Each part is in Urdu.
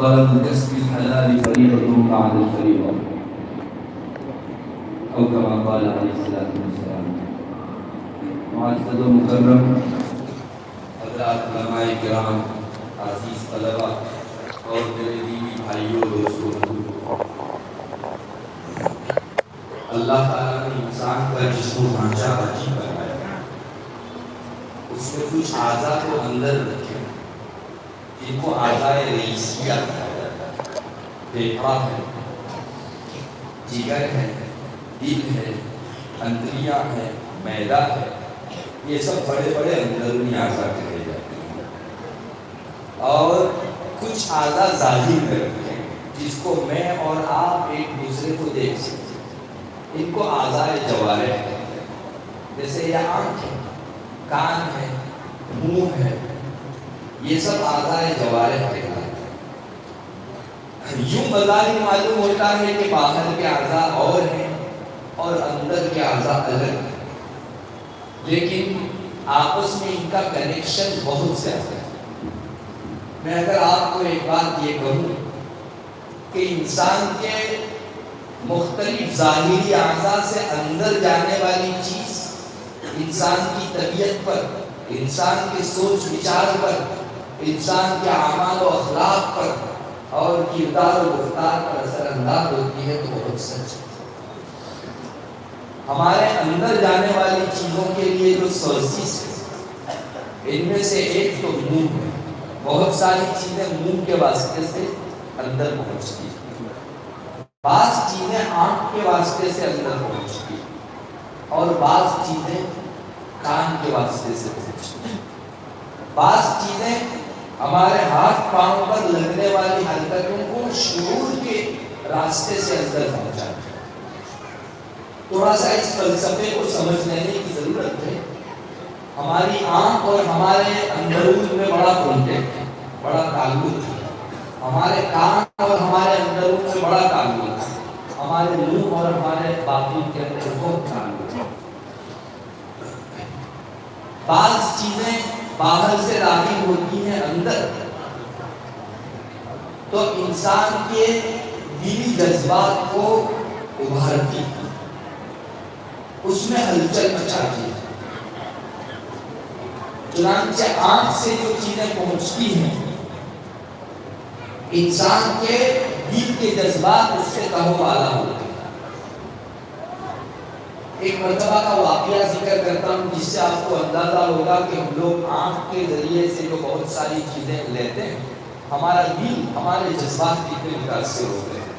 طلب كسب الحلال فريضة بعد الفريضة أو كما قال عليه الصلاة والسلام. معزز و مکرم حضرات علماء کرام، عزیز طلبہ اور میرے دینی بھائیوں دوستوں، اللہ تعالیٰ نے انسان کا جسم و ڈھانچہ عجیب بنایا. اس میں کچھ اعضاء کو اندر رکھے جن کو اعضاء رئیسیہ کہا جاتا ہے. پھیپھڑا ہے، جگر ہے، دل ہے، اندریاں ہے، معدہ ہے، یہ سب بڑے بڑے اندرونی اعضاء کہے جاتے ہیں. اور کچھ اعضاء ظاہر میں رکھے جس کو میں اور آپ ایک دوسرے کو دیکھ سکتے ہیں. ان کو اعضاء جوارح کہتے ہیں. جیسے یہ آنکھ ہے، کان ہے، منہ ہے، یہ سب اعضاء جوارح کہلاتے ہیں. یوں بظاہر معلوم ہوتا ہے کہ باہر کے اعضاء اور ہیں اور اندر کے اعضاء الگ ہیں، لیکن آپس میں ان کا کنیکشن بہت زیادہ ہے. میں اگر آپ کو ایک بات یہ کہوں کہ انسان کے مختلف ظاہری اعضاء سے اندر جانے والی چیز انسان کی طبیعت پر، انسان کے سوچ وچار پر، انسان کے اعمال و اخلاق پر اور کردار و گفتار پر اثر انداز ہوتی ہے تو بہت سچ ہے. ہمارے اندر جانے والی چیزوں کے لیے جو سورسز ہیں ان میں سے ایک تو منہ ہے. بہت ساری چیزیں منہ کے واسطے سے اندر پہنچتی ہیں، بعض چیزیں آنکھ کے واسطے سے اندر پہنچتی ہیں اور بعض چیزیں کان کے واسطے سے پہنچتی ہیں. بعض چیزیں ہمارے ہاتھ پاؤں پر لگنے والی حرکتوں کو شعور کے راستے سے اندر پہنچاتی ہیں. تھوڑا سا اس فلسفے کو سمجھ لینے کی ضرورت ہے. ہماری آنکھ اور ہمارے اندرون میں بڑا کانٹیکٹ ہے، بڑا تعلق ہے. ہمارے کان اور ہمارے اندرون میں بڑا تعلق ہے. ہمارے منہ اور ہمارے باطن کے اندر بہت تعلق ہے. بعض چیزیں باہر سے داخل ہوتی ہیں اندر تو انسان کے دلی جذبات کو ابھارتی ہے، اس میں ہلچل مچاتی ہے. چنانچہ آنکھ سے جو چیزیں پہنچتی ہیں انسان کے دل کے جذبات اس سے کہو والا ہوتے ہیں. ایک مرتبہ کا واقعہ ذکر کرتا ہوں جس سے آپ کو اندازہ ہوگا کہ ہم لوگ آنکھ کے ذریعے سے جو بہت ساری چیزیں لیتے ہیں ہمارا دل، ہمارے جذبات کتنے متاثر ہوتے ہیں.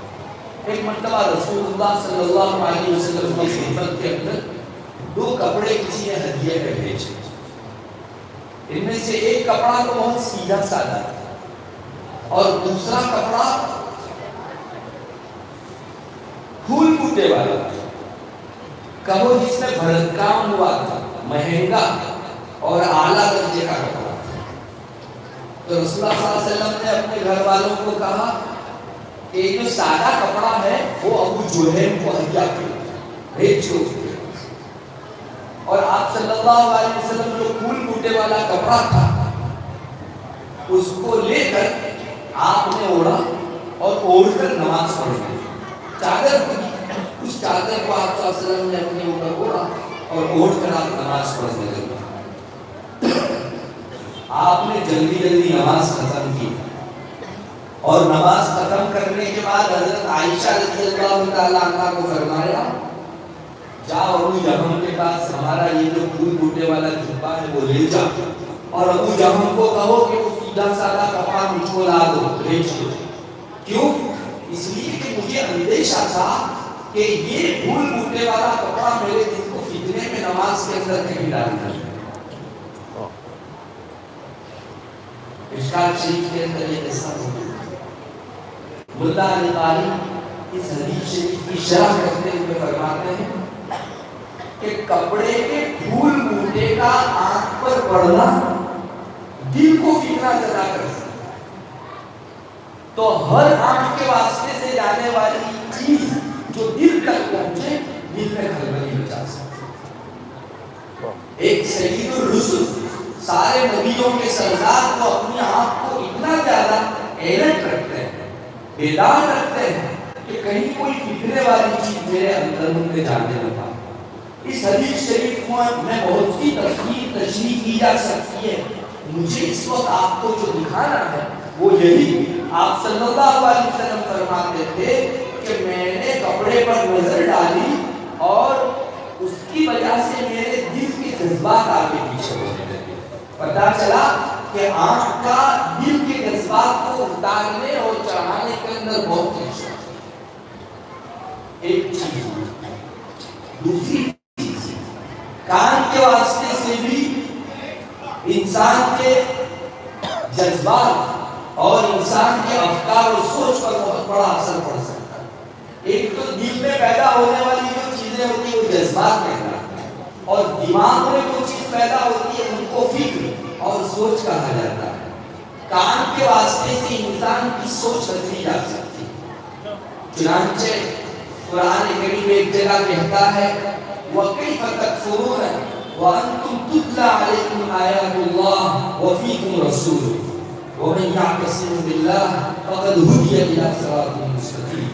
ایک مرتبہ رسول اللہ صلی اللہ علیہ وسلم کی خدمت کے اندر دو کپڑے کسی نے ہدیے میں بھیجے. ان میں سے ایک کپڑا تو بہت سیدھا سادہ تھا اور دوسرا کپڑا پھول بوٹے والا تھا. کہو جس میں بھرت کام ہوا تھا، مہنگا اور اعلیٰ درجے کا کپڑا تھا. تو رسول اللہ صلی اللہ علیہ وسلم نے اپنے گھر والوں کو کہا کہ یہ جو سادہ کپڑا ہے وہ ابو جوہیم کو ہدیہ بھیجو. اور آپ صلی اللہ علیہ وسلم جو پھول بوٹے والا کپڑا تھا اس کو لے کر آپ نے اوڑھا اور اوڑھ کر نماز پڑھ لی. چادر کو اس چادر کو آپ صلی اللہ علیہ وسلم نے اپنے اوپر اوڑھا اور اوڑھ کر آپ نماز پڑھنے لگے. آپ نے جلدی جلدی نماز ختم کی اور نماز ختم کرنے کے بعد حضرت عائشہ رضی اللہ تعالیٰ عنہ کو فرمایا جاؤ ابو جہم کے پاس ہمارا یہ جو پھول بوٹے والا جھبا ہے وہ لے جا اور ابو جہم کو کہو کہ وہ سیدھا سادہ کپڑا مجھ کو لا دو، بھیج دو. کیوں؟ اس لیے کہ مجھے اندیشہ تھا کہ یہ پھول بوٹے والا کپڑا میرے دل کو فتنے میں نماز کے اندر کہیں ڈال دے. مشکات شریف کے اندر یہ قصہ ہوتا ہے. ملا علی قاری اس حدیث شریف کی شرح کرتے ہوئے فرماتے ہیں کہ کپڑے کے پھول بوٹے کا آنکھ پر پڑنا دل کو فتنہ زدہ کر سکتا ہے. تو ہر آنکھ کے واسطے سے جانے والی چیز جو دل تک پہنچے دل میں خلبلی مچا سکتی ہے. ایک سید الرسل سارے نبیوں کے سردار کو اپنی آنکھ کو اتنا زیادہ حیرت رکھتے ہیں، بیدار رکھتے ہیں کہ کہیں کوئی فکرے والی چیز میرے اندر میں جانے نہ پائے۔ اس حدیث شریف میں بہت سی تشریح کی جا سکتی ہے، مجھے اس وقت آپ کو جو دکھانا ہے وہ یہی، آپ صلی اللہ علیہ وسلم فرماتے تھے کہ میں نے کپڑے پر نظر ڈالی اور اس کی وجہ سے میرے دل کے جذبات آگے پیچھے ہونے لگے، پتا چلا کہ آنکھ کا دل کے جذبات کو اتارنے اور چڑھانے کے اندر بہت کچھ ہے۔ ایک چیز، دوسری چیز، کان کے واسطے سے بھی انسان کے جذبات اور انسان کے افکار و سوچ پر بہت بڑا اثر پڑ سکتا ہے۔ ایک تو دل میں پیدا ہونے والی جو چیزیں ہوتی ہیں وہ جذبات کہلاتی ہیں، اور دماغ میں جو چیز پیدا ہوتی ہے ان کو فکر اور سوچ کہا جاتا ہے۔ کان کے واسطے سے انسان کی سوچ بدلی جا سکتی ہے۔ چنانچہ قرآن کریم ایک جگہ کہتا ہے وَكَيْفَ تَكْفُرُونَ وَأَنْتُمْ تُتْلَى عَلَيْكُمْ آيَاتُ اللَّهِ وَفِيكُمْ رَسُولُهُ وَمَنْ يَعْتَصِمْ بِاللَّهِ فَقَدْ هُدِيَ إِلَىٰ صِرَاطٍ مُّسْتَقِيمٍ۔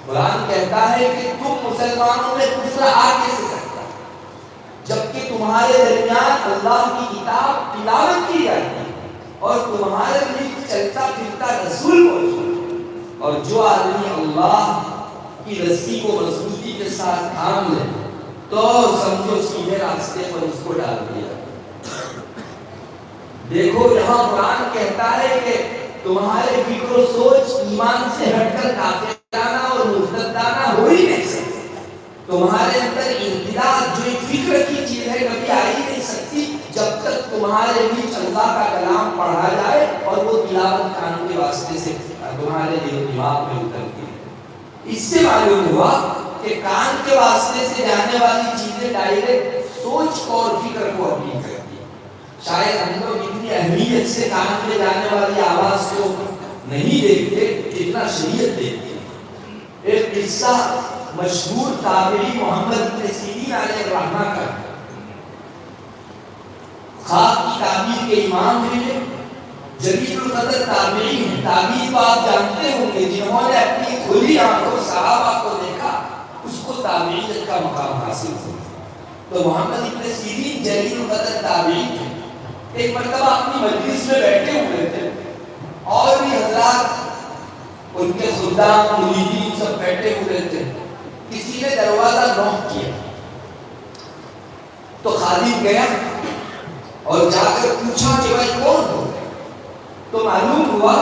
قرآن کہتا ہے کہ تم مسلمانوں میں کفر آ کیسے سکتا ہے جبکہ تمہارے درمیان اللہ کی کتاب تلاوت کی جاتی ہے اور تمہارے لیے چلتا پھرتا رسول موجود، اور جو آدمی اللہ کی رسی کو مضبوطی کے ساتھ تھام لے تو سمجھو سیدھے راستے پر اس کو ڈال دیا۔ دیکھو یہاں قرآن کہتا ہے کہ تمہارے فکر و سوچ ایمان سے ہٹ کر کافرانہ اور مرتدانہ ہو ہی نہیں سکتے، تمہارے اندر ارتداد جو ایک فکر کی چیز ہے کبھی آ ہی نہیں سکتی جب تک تمہارے بیچ اللہ کا کلام پڑھا جائے اور وہ تلاوت کان کے واسطے سے تمہارے دل و دماغ میں اترتی ہے۔ اس سے معلوم ہوا کہ کان کے واسطے سے جانے والی چیزیں ڈائریکٹ سوچ کو اور فکر کو اپیل کرتی ہیں۔ شاید ہم لوگ اتنی اہمیت سے کان میں جانے والی آواز کو نہیں دیکھتے جتنا شریعت دیکھتی ہے۔ ایک قصہ مشہور تابعی محمد بن سیرین علیہ الرحمہ کا، خواب کی تعبیر کے امام ہیں، جلیل القدر تابعی ہیں۔ تعبیر کو آپ جانتے ہوں گے، جنہوں نے اپنی کھلی آنکھوں صحابہ کو دیکھا اس کو تابعیت کا مقام حاصل ہوا۔ تو محمد ابن سیرین جلیل القدر تابعی تھے۔ ایک مرتبہ اپنی مجلس میں بیٹھے ہوئے تھے اور بھی حضرات ان کے خدام مریدین سب بیٹھے ہوئے تھے، کسی نے دروازہ نوک کیا تو خادم گیا اور جا کر پوچھا کہ بھائی کون ہو؟ تو معلوم ہوا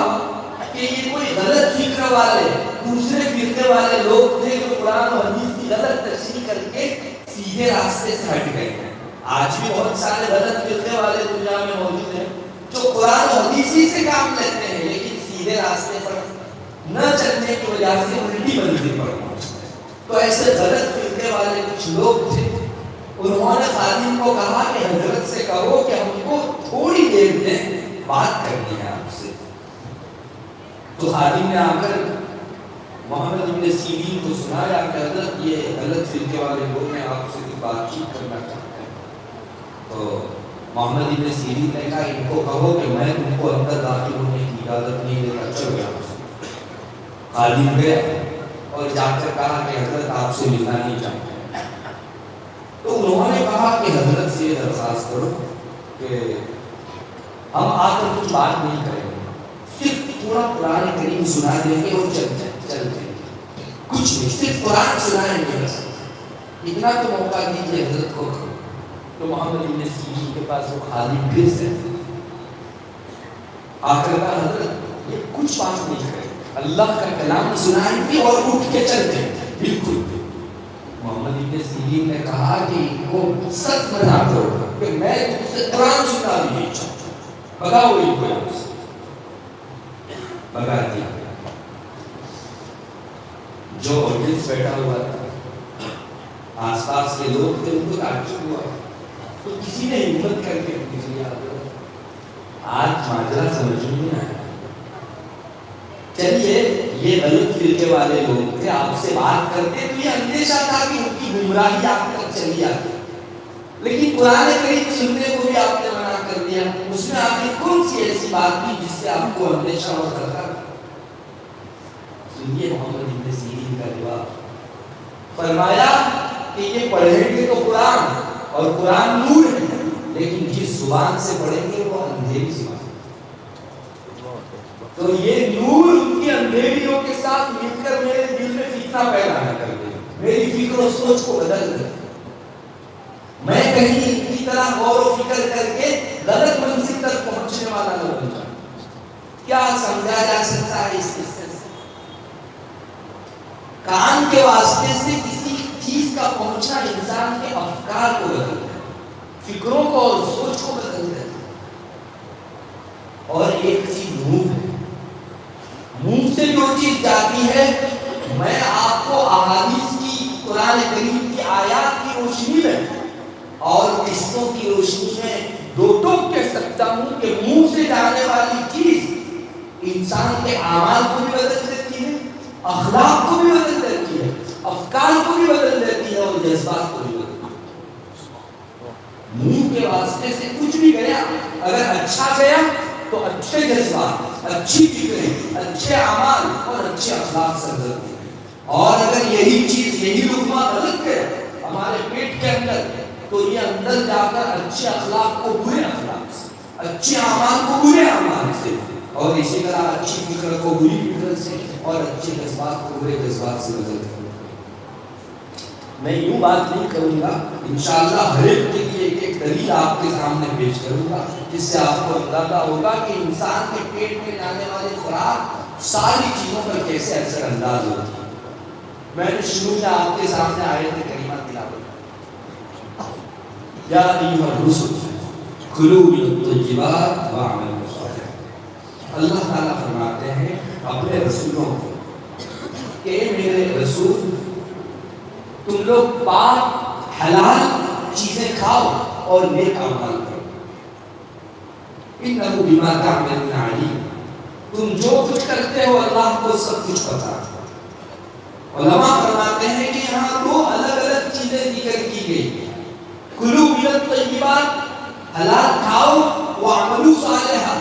کہ یہ کوئی غلط فکر والے دوسرے فرقے والے لوگ تھے جو قرآن و حدیث کی غلط تشریح کر کے سیدھے راستے سے ہٹ گئے ہیں۔ آج بھی بہت سارے غلط فرقے والے دنیا میں موجود ہیں جو قرآن و حدیث ہی سے کام لیتے ہیں لیکن سیدھے راستے پر نہ چلنے کی وجہ سے الٹی منزل پر پہنچتے ہیں۔ تو ایسے غلط فرقے والے کچھ لوگ تھے، انہوں نے خادم کو کہا کہ حضرت سے کہو کہ ہم کو تھوڑی دیر میں بات کرنی ہے آپ سے۔ تو خادم نے آ کر محمد ابن سیرین کو سنایا کہ حضرت یہ غلط فرقے والے لوگ ہیں، آپ سے کچھ بات چیت کرنا چاہتے ہیں۔ تو محمد ابن سیرین نے کہا ان کو کہو کہ میں ان کو اندر داخل ہونے کی اجازت نہیں دیتا، چل گیا۔ خادم گیا اور جا کر کہا کہ حضرت آپ سے ملنا نہیں چاہتے۔ تو انہوں نے کہا کہ حضرت سے درخواست کرو کہ ہم آ کر کچھ بات نہیں کریں گے، صرف پورا قرآن کریم سنا دیں گے اور چل جائیں گے، کچھ نہیں، صرف قرآن سنائیں گے بس، اتنا تو موقع دیجیے حضرت کو۔ تو محمد ابن سیرین کے پاس وہ خادم پھر سے آ کر کہا حضرت یہ کچھ بات نہیں کرے، اللہ کا کلام سنائیں گے اور اٹھ کے چل جائیں گے، بالکل۔ محمد ابن سیرین نے کہا کہ ان کو سخت منع کرو کہ میں تم سے قرآن سنا بھی نہیں چاہتا، بگاؤ ان کو یہاں سے۔ بگا دیا۔ جو آڈینس بیٹھا ہوا تھا، آس پاس کے لوگ تھے، ان کو تعجب ہوا، تو کسی نے ہمت کر کے پوچھ لیا آج ماجرا سمجھ میں آیا، چلیے یہ غلط فرقے والے لوگ تھے، آپ سے بات کرتے تو یہ اندیشہ تھا کہ ان کی گمراہی آپ تک چلی آتی، لیکن قرآن کریم سننے کو بھی آپ نے منع کر دیا، اس میں آپ نے کون سی ایسی بات کی جس سے آپ کو اندیشہ ہو سکتا؟ سنیے محمد ابن سیرین کا جواب. فرمایا کہ یہ پڑھیں گے تو قرآن اور قرآن نور ہے، لیکن جس زبان سے پڑھیں گے وہ اندھیری زبان. تو یہ نور ان کی اندھیریوں کے ساتھ مل کر میرے دل میں فتنہ پیدا نہ کر دے، میری فکر و سوچ کو بدل دے، میں کہیں ان کی طرح غور و فکر کر کے غلط منزل تک پہنچنے والا نہ بن جاؤں. کیا سمجھا جا سکتا ہے اس قصے سے؟ کان کے واسطے سے کسی چیز کا پہنچنا انسان کے افکار کو بدل دیتا ہے، فکروں کو اور سوچ کو بدل دیتا ہے. اور ایک چیز منہ ہے، منہ سے جو چیز جاتی ہے، میں آپ کو احادیث کی، قرآن کریم کی آیات کی روشنی میں اور قصوں کی روشنی میں دو ٹوک کہہ سکتا ہوں کہ منہ سے جانے والی چیز انسان کے اعمال کو بھی بدل دیتی ہے، اخلاق کو بھی بدل دیتی ہے، افکار کو بھی بدل دیتی ہے اور جذبات کو بھی بدل دیتی ہے. منہ کے واسطے سے کچھ بھی گیا، اگر اچھا گیا تو اچھے جذبات، اچھی فکریں، اچھے اعمال اور اچھے اخلاق سے بدل دیتے ہیں. اور اگر یہی چیز، یہی لقمہ غلط گیا ہمارے پیٹ کے اندر، تو یہ اندر جا کر اچھے اخلاق کو برے اخلاق سے، اچھے اعمال کو برے اعمال سے، اور اسی طرح اچھی فکر کو بری فکر سے اور اچھے جذبات کو برے جذبات سے بدل دیتے ہیں. میں یوں بات نہیں کروں گا، انشاءاللہ ہر ایک کے لیے ایک ایک دلیل آپ کے سامنے پیش کروں گا، جس سے آپ کو اندازہ ہوگا کہ انسان کے پیٹ میں جانے والے خوراک ساری چیزوں پر کیسے اثر انداز ہوتی ہے. میں نے شروع میں آپ کے سامنے آیت کریمہ تلاوت کی، یا ایھا الرسل کلوا من الطیبات واعملوا صالحا. اللہ تعالیٰ فرماتے ہیں اپنے رسولوں کو کہ میرے رسول تم لوگ پاک حلال چیزیں کھاؤ اور نیک اعمال کرو. انہ بما تعملون علیم. تم جو کچھ کرتے ہو اللہ کو سب کچھ پتا ہے. علماء فرماتے ہیں کہ یہاں دو الگ الگ چیزیں ذکر کی گئی. کلوا من الطیبات، حلال کھاؤ، واعملوا صالحا،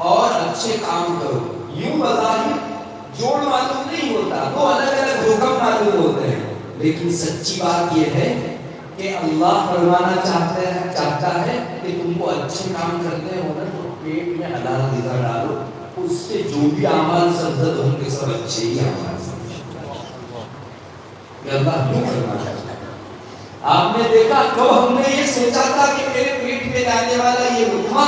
اور اچھے کام کرو. یوں بظاہر جوڑ معلوم نہیں ہوتا، دو الگ الگ حکم معلوم ہوتے ہیں، لیکن سچی بات یہ ہے کہ اللہ فرمانا چاہتا ہے کہ تم کو اچھے کام کرنے ہو نا تو پیٹ میں حلال غذا ڈالو، اس سے جو بھی اعمال سرزد ہوں گے سب اچھے ہی اعمال سرزد. یہ اللہ کیوں فرمانا چاہتا ہے؟ آپ نے دیکھا کب ہم نے یہ سوچا تھا کہ میرے پیٹ میں جانے والا یہ لقمہ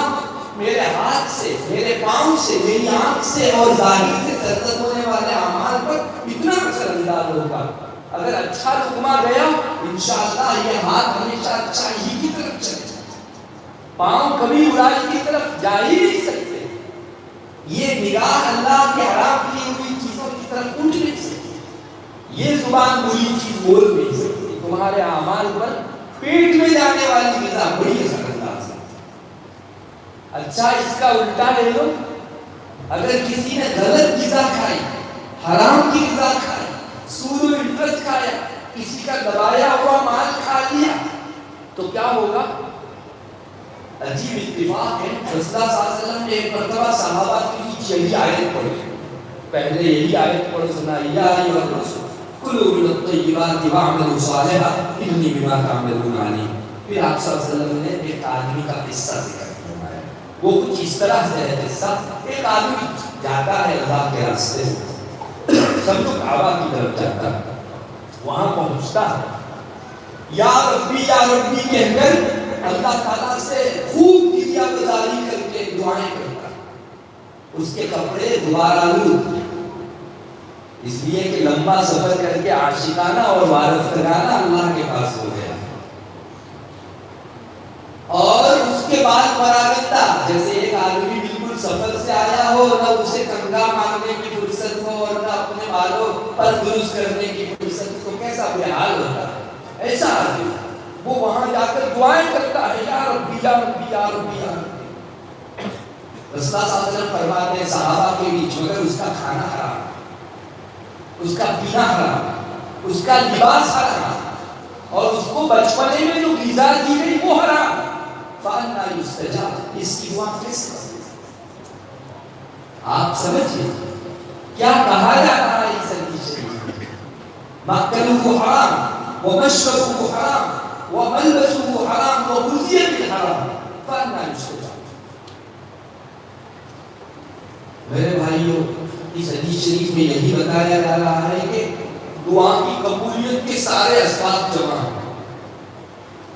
میرے ہاتھ سے، میرے پاؤں سے، میری آنکھ سے اور ظاہر سے سرزد ہونے والے اعمال پر اتنا اثر انداز ہوگا. اگر اچھا لقمہ گیا انشاءاللہ یہ ہاتھ ہمیشہ اچھا ہی کی طرف چلے جائے، پاؤں کبھی برائی کی طرف جا ہی نہیں سکتے، یہ نگاہ اللہ کے حرام کی ہوئی چیزوں کی طرف اٹھ نہیں سکتی، یہ زبان بری چیز بول نہیں سکتی. تمہارے اعمال پر پیٹ میں جانے والی غذا بڑی اثر انداز ہے. اچھا اس کا الٹا لے لو، اگر کسی نے غلط غذا کھائی، حرام کی غذا کھائی، سود و انٹرسٹ کھایا، کسی کا دبایا ہوا مال کھا لیا، تو کیا ہوگا؟ عجیب اتفاق ہے، رسول اللہ صلی اللہ علیہ وسلم نے ایک مرتبہ صحابہ کے بیچ یہی آیت پڑھی، پہلے یہی آیت پڑھ سنا، یا ایھا الرسل کلوا من الطیبات واعملوا صالحا انی بما تعملون علیم. پھر آپ صلی اللہ علیہ وسلم نے ایک آدمی کا قصہ ذکر فرمایا. وہ کچھ اس طرح سے ہے قصہ، ایک آدمی جاتا ہے اللہ کے راستے سے، سمجھو کعبہ کی طرف جاتا ہے، وہاں پہنچتا ہے، یا ربی کہہ کر اللہ تعالیٰ سے خوب گریہ گزاری کر کے دعائیں کرتا ہے. اس کے کپڑے دوبارہ آلود، اس لیے کہ لمبا سفر کر کے عاشقانہ اور وارفتگانہ اللہ کے پاس ہو گیا. اور اس کے بعد پراگندہ، جیسے ایک آدمی بالکل سفر سے آیا ہو، نہ اسے کنگا مانگنے کی فرصت ہو اور نہ اپنے بالوں پر درست کرنے کی فرصت ہو، کیسا بے حال ہوتا ہے ایسا آدمی. وہ وہاں جا کر دعائیں کرتا ہے، یا ربی یا ربی یا ربی یا ربی. رسول اللہ صلی اللہ علیہ وسلم فرماتے ہیں صحابہ کے بیچ مگر اس کا کھانا حرام، اس کا پینا حرام، اس کا لباس حرام، اور اس کو بچپنے میں جو غذا دی گئی وہ حرام. فَأَنَّا يُسْتَجَابُ، اس کی دعا کیسے کریں؟ آپ سمجھئے کیا کہا جا رہا ہے اس مأکلہ حرام ومشربہ حرام وملبسہ حرام وغذی بالحرام فأنا یستجاب۔ میرے بھائیوں، اس حدیث شریف میں یہی بتایا جا رہا ہے کہ دعا کی قبولیت کے سارے اسباب جمع ہیں۔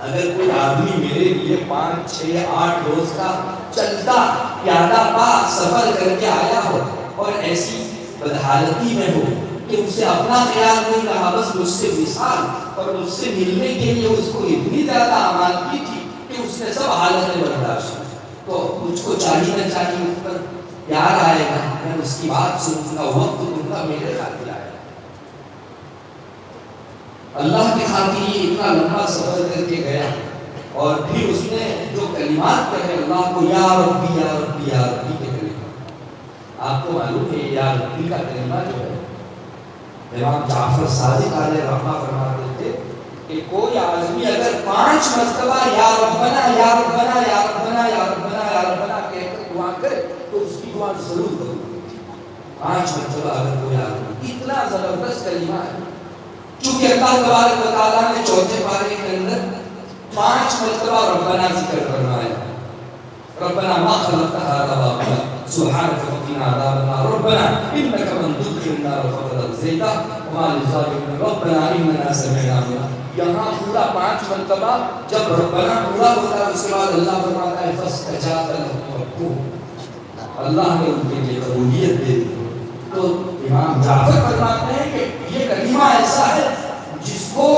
اگر کوئی آدمی میرے لیے 5 6 8 روز کا چلتا پیادہ پا سفر کر کے آیا ہو اور ایسی بدحالتی میں ہو کہ اسے اپنا خیال نہیں رہا، بس مجھ سے وصال اور مجھ سے ملنے کے لیے اس کو اتنی زیادہ آمادگی تھی کہ اس نے سب حالتیں برداشت کی، تو مجھ کو چاہیے نہ چاہیے اس پر پیار آئے گا، میں اس کی بات سنوں گا، وقت دوں گا، میرے خاطر آئے گا۔ اللہ کی خاطر یہ اتنا لمبا سفر کر کے گیا اور پھر اس نے جو کلمات کہے اللہ کو، یا ربی یا ربی یا ربی کے کلمات، آپ کو معلوم ہے یا ربی کا کلمہ جو ہے امام جعفر صادق علیہ رحمہ فرماتے تھے کہ کوئی آدمی اگر 5 مرتبہ یا ربنا یا ربنا یا ربنا یا ربنا یا ربنا کہہ کر دعا کرے تو اس کی دعا ضرور قبول ہوتی ہے۔ 5 مرتبہ اگر کوئی آدمی، اتنا زبردست کلمہ ہے، چونکہ اللہ تبارک و تعالیٰ نے 4 پارے کے اندر 5 مرتبہ ربنا ذکر فرمایا، ربنا ما خلقت هذا باطلا سبحانك فقنا عذاب النار ربنا انك من تدخل النار فقد اخزيته وما للظالمين ربنا اننا سمعنا مناديا۔ یہاں پورا 5 مرتبہ جب ربنا پورا ہوتا ہے اس کے بعد اللہ فرماتا ہے فاستجاب لهم ربهم، اللہ نے ان کے لیے قبولیت دے دی۔ تو امام جعفر فرماتے ہیں کہ یہ کلمہ ایسا ہے جس کو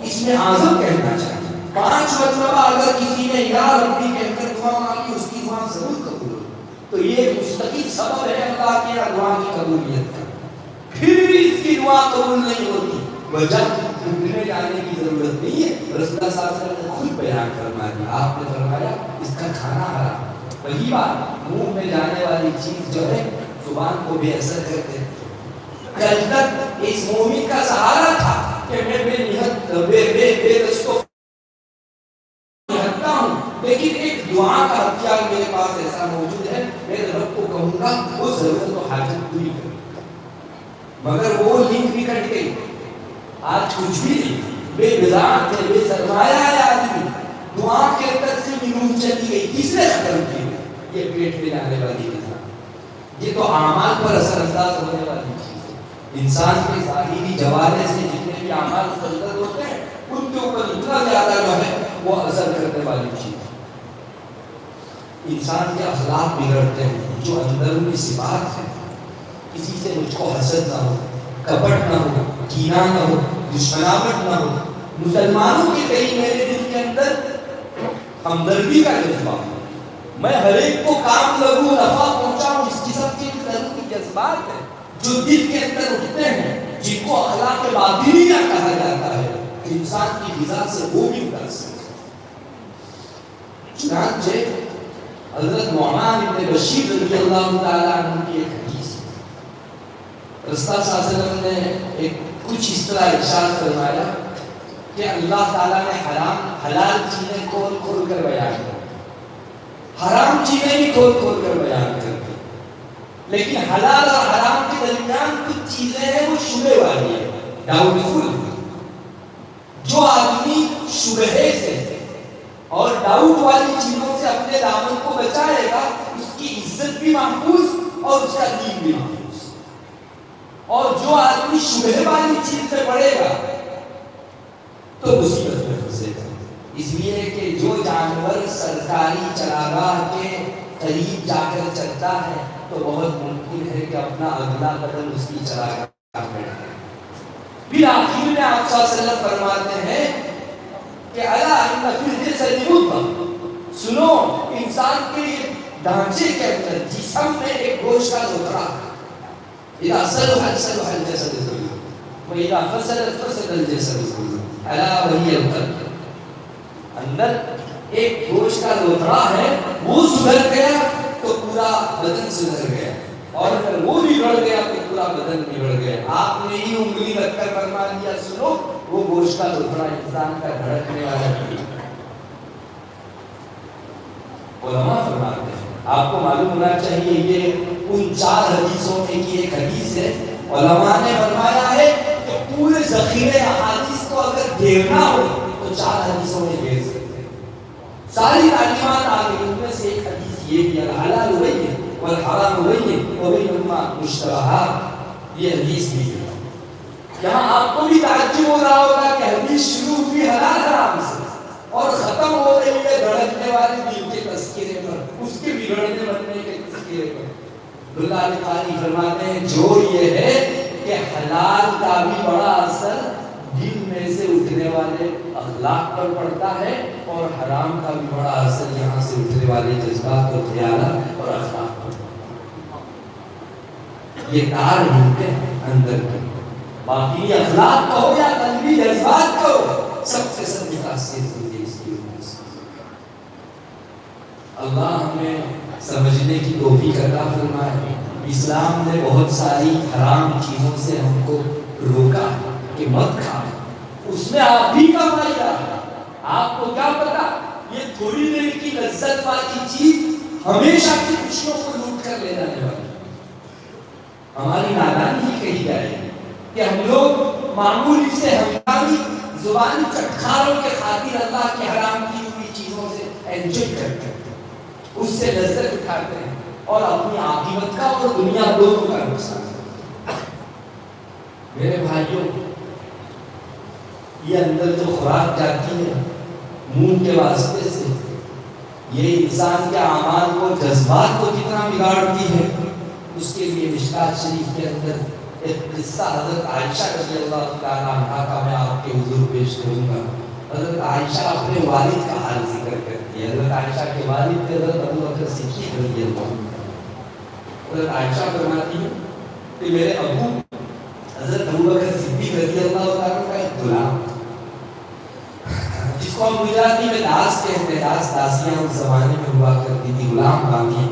اس میں اعظم کہنا چاہیے۔ 5 مرتبہ اگر کسی نے یا ربی کہہ کر دعا مانگی اس کی دعا ضرور قبول ہو، تو یہ مستقل سبب ہے اللہ کی دعا کی قبولیت کا۔ پھر بھی اس کی دعا قبول نہیں ہوتی، وجہ ڈھونڈنے جانے کی ضرورت نہیں ہے، رسول اللہ صلی اللہ علیہ وسلم نے خود بیان فرما دیا، آپ نے فرمایا اس کا کھانا حرام۔ وہی بات، منہ میں جانے والی چیز جو ہے زبان کو بے اثر کرتے ہیں۔ کل تک اس مومن کا سہارا تھا کہ میں بے نہت بے رستوں نہتا ہوں، لیکن ایک دعا کا ہتھیار میرے پاس ایسا موجود ہے، میرے رب کو کہوں گا وہ ضرورت و حاجت پوری کرے، مگر وہ لنک بھی کٹ گئی۔ آج کچھ بھی نہیں، بے بذات ہے، بے سرمایہ ہے آدمی، دعا کے اندر سے بھی روح چلی گئی، کس نے ختم کی؟ یہ پیٹ میں جانے والی غذا، یہ تو اعمال پر اثر انداز ہونے والی چیز ہے۔ انسان کے ظاہری جوارے سے جتنے بھی اعمال مصدر ہوتے ہیں ان کے اوپر اتنا زیادہ جو ہے وہ اثر کرنے والی چیز ہے۔ انسان کے اخلاق بگڑتے ہیں، جو اندرونی صفات ہیں، کسی سے مجھ کو حسد نہ ہو، کپٹ نہ ہو، کینہ نہ ہو، دشمناوٹ نہ ہو، مسلمانوں کے کئی میرے دل کے اندر ہمدردی کا جذبہ ہو، میں ہر ایک کو کام لگوں، نفع پہنچاؤں، اس قسم کے ضروری جذبات ہیں جو دل کے اندر اٹھتے ہیں، جن کو اخلاق باطنیہ کہا جاتا ہے، انسان کی غذا سے وہ بھی متاثر ہے۔ چنانچہ حضرت نعمان بن بشیر رضی اللہ تعالیٰ عنہ کی ایک حدیث ہے، رسول صلی اللہ علیہ وسلم نے ایک کچھ اس طرح ارشاد فرمایا کہ اللہ تعالیٰ نے حلال چیزیں کھول کھول کر بیان کر، حرام چیزیں بھی کھول کھول کر بیان کرتے، لیکن حلال اور حرام کے درمیان کچھ چیزیں ہیں وہ شبہ والی ہے، ڈاؤٹ فل۔ جو آدمی شبہ سے اور ڈاؤٹ والی چیزوں سے اپنے دامن کو بچائے گا، اس کی عزت بھی محفوظ اور اس کا دین بھی محفوظ۔ اور جو آدمی شبہ والی چیز پہ پڑے گا تو مصیبت میں پھنسے گا۔ اس لیے کہ جو جانور سرکاری چراگاہ کے قریب جا کر چلتا ہے تو بہت ممکن ہے کہ اپنا اگلا قدم اس کی چراگاہ میں ڈالے۔ پھر آخر میں آپ صلی اللہ علیہ وسلم فرماتے ہیں کہ الا ان فی الجسد مضغۃ، سنو انسان کے ڈھانچے کے اندر، جسم میں ایک گوشت کا ٹکڑا ہے، اذا صلح صلح الجسد كله واذا فسد فسد الجسد كله الا وهي القلب۔ اندر ایک گوشت کا لوتھڑا ہے، وہ سدھر گیا تو پورا بدن سدھر گیا، اور اگر وہ بگڑ گیا تو پورا بدن بگڑ گیا۔ آپ نے ہی انگلی رکھ کر فرما دیا سنو وہ گوشت کا لوتھڑا انسان کا دھڑکنے والا ہے۔ علماء فرماتے ہیں، آپ کو معلوم ہونا چاہیے یہ ان 4 حدیثوں میں کی ایک حدیث ہے، علماء نے فرمایا ہے کہ پورے ذخیرے احادیث کو اگر گھیرنا ہو تو 4 حدیثوں میں گھیر سکتے ہیں. ساری تعلیمات آ گئی. ان میں سے ایک حدیث یہ بھی الحلال بین والحرام بین وبینہما مشتبہات، یہ حدیث بھی ہے. یہاں آپ کو بھی تعجب ہو رہا ہوگا کہ حدیث شروع ہوئی حلال حرام سے اور ختم ہو رہی ہے بھڑکنے والے دل کے تذکرے پر، اس کے بگڑنے بننے کے تذکرے پر. اللہ تعالی فرماتے ہیں جو یہ ہے کہ حلال کا بھی بڑا اثر دل میں سے اٹھنے والے اخلاق پر پڑتا ہے اور حرام کا بھی بڑا اثر یہاں سے اٹھنے والے جذبات اور خیالات اور اخلاق پر. یہ تار ملتے ہیں اندر کے، باقی اخلاق کہو یا قلبی جذبات کہو، سب سے سب متاثر ہوتے ہیں اس کی وجہ سے. اللہ ہمیں سمجھنے کی توفیق عطا فرمائے. اسلام نے بہت ساری حرام چیزوں سے ہم کو روکا کہ مت کھا، اس میں آپ بھی کا فائدہ. آپ کو کیا پتا یہ تھوڑی دیر کی لذت والی چیز ہمیشہ کی خوشیوں کو لوٹ کر لے جانے والی. ہماری نادانی ہی کہی جائے کہ ہم لوگ معمولی سے ہنگامی زبانی چٹخاروں کے خاطر اللہ کے حرام کی ہوئی چیزوں سے انجوائے کرتے ہیں، اس سے لذت اٹھاتے ہیں اور اپنی عاقبت کا اور دنیا دونوں کا نقصان کرتے ہیں. میرے بھائیوں، یہ اندر جو خوراک جاتی ہے منہ کے واسطے سے، یہ انسان کے اعمال کو، جذبات کو کتنا بگاڑتی ہے. اس کے لیے مشکات شریف کے اندر ایک قصہ حضرت عائشہ رضی اللہ تعالیٰ عنہا کا میں آپ کے حضور پیش کروں گا. حضرت عائشہ اپنے والد کا حال ذکر کرتی ہے. حضرت عائشہ کے والد تھے حضرت ابو بکر صدیق رضی اللہ عنہ. حضرت عائشہ فرماتی ہے کہ میرے ابو حضرت ابو بکر صدیق رضی اللہ تعالیٰ کا ایک غلام، جس کو ہم گجراتی میں داس کہتے ہیں، داسیاں اس زمانے میں ہوا کرتی تھی، غلام باندھی.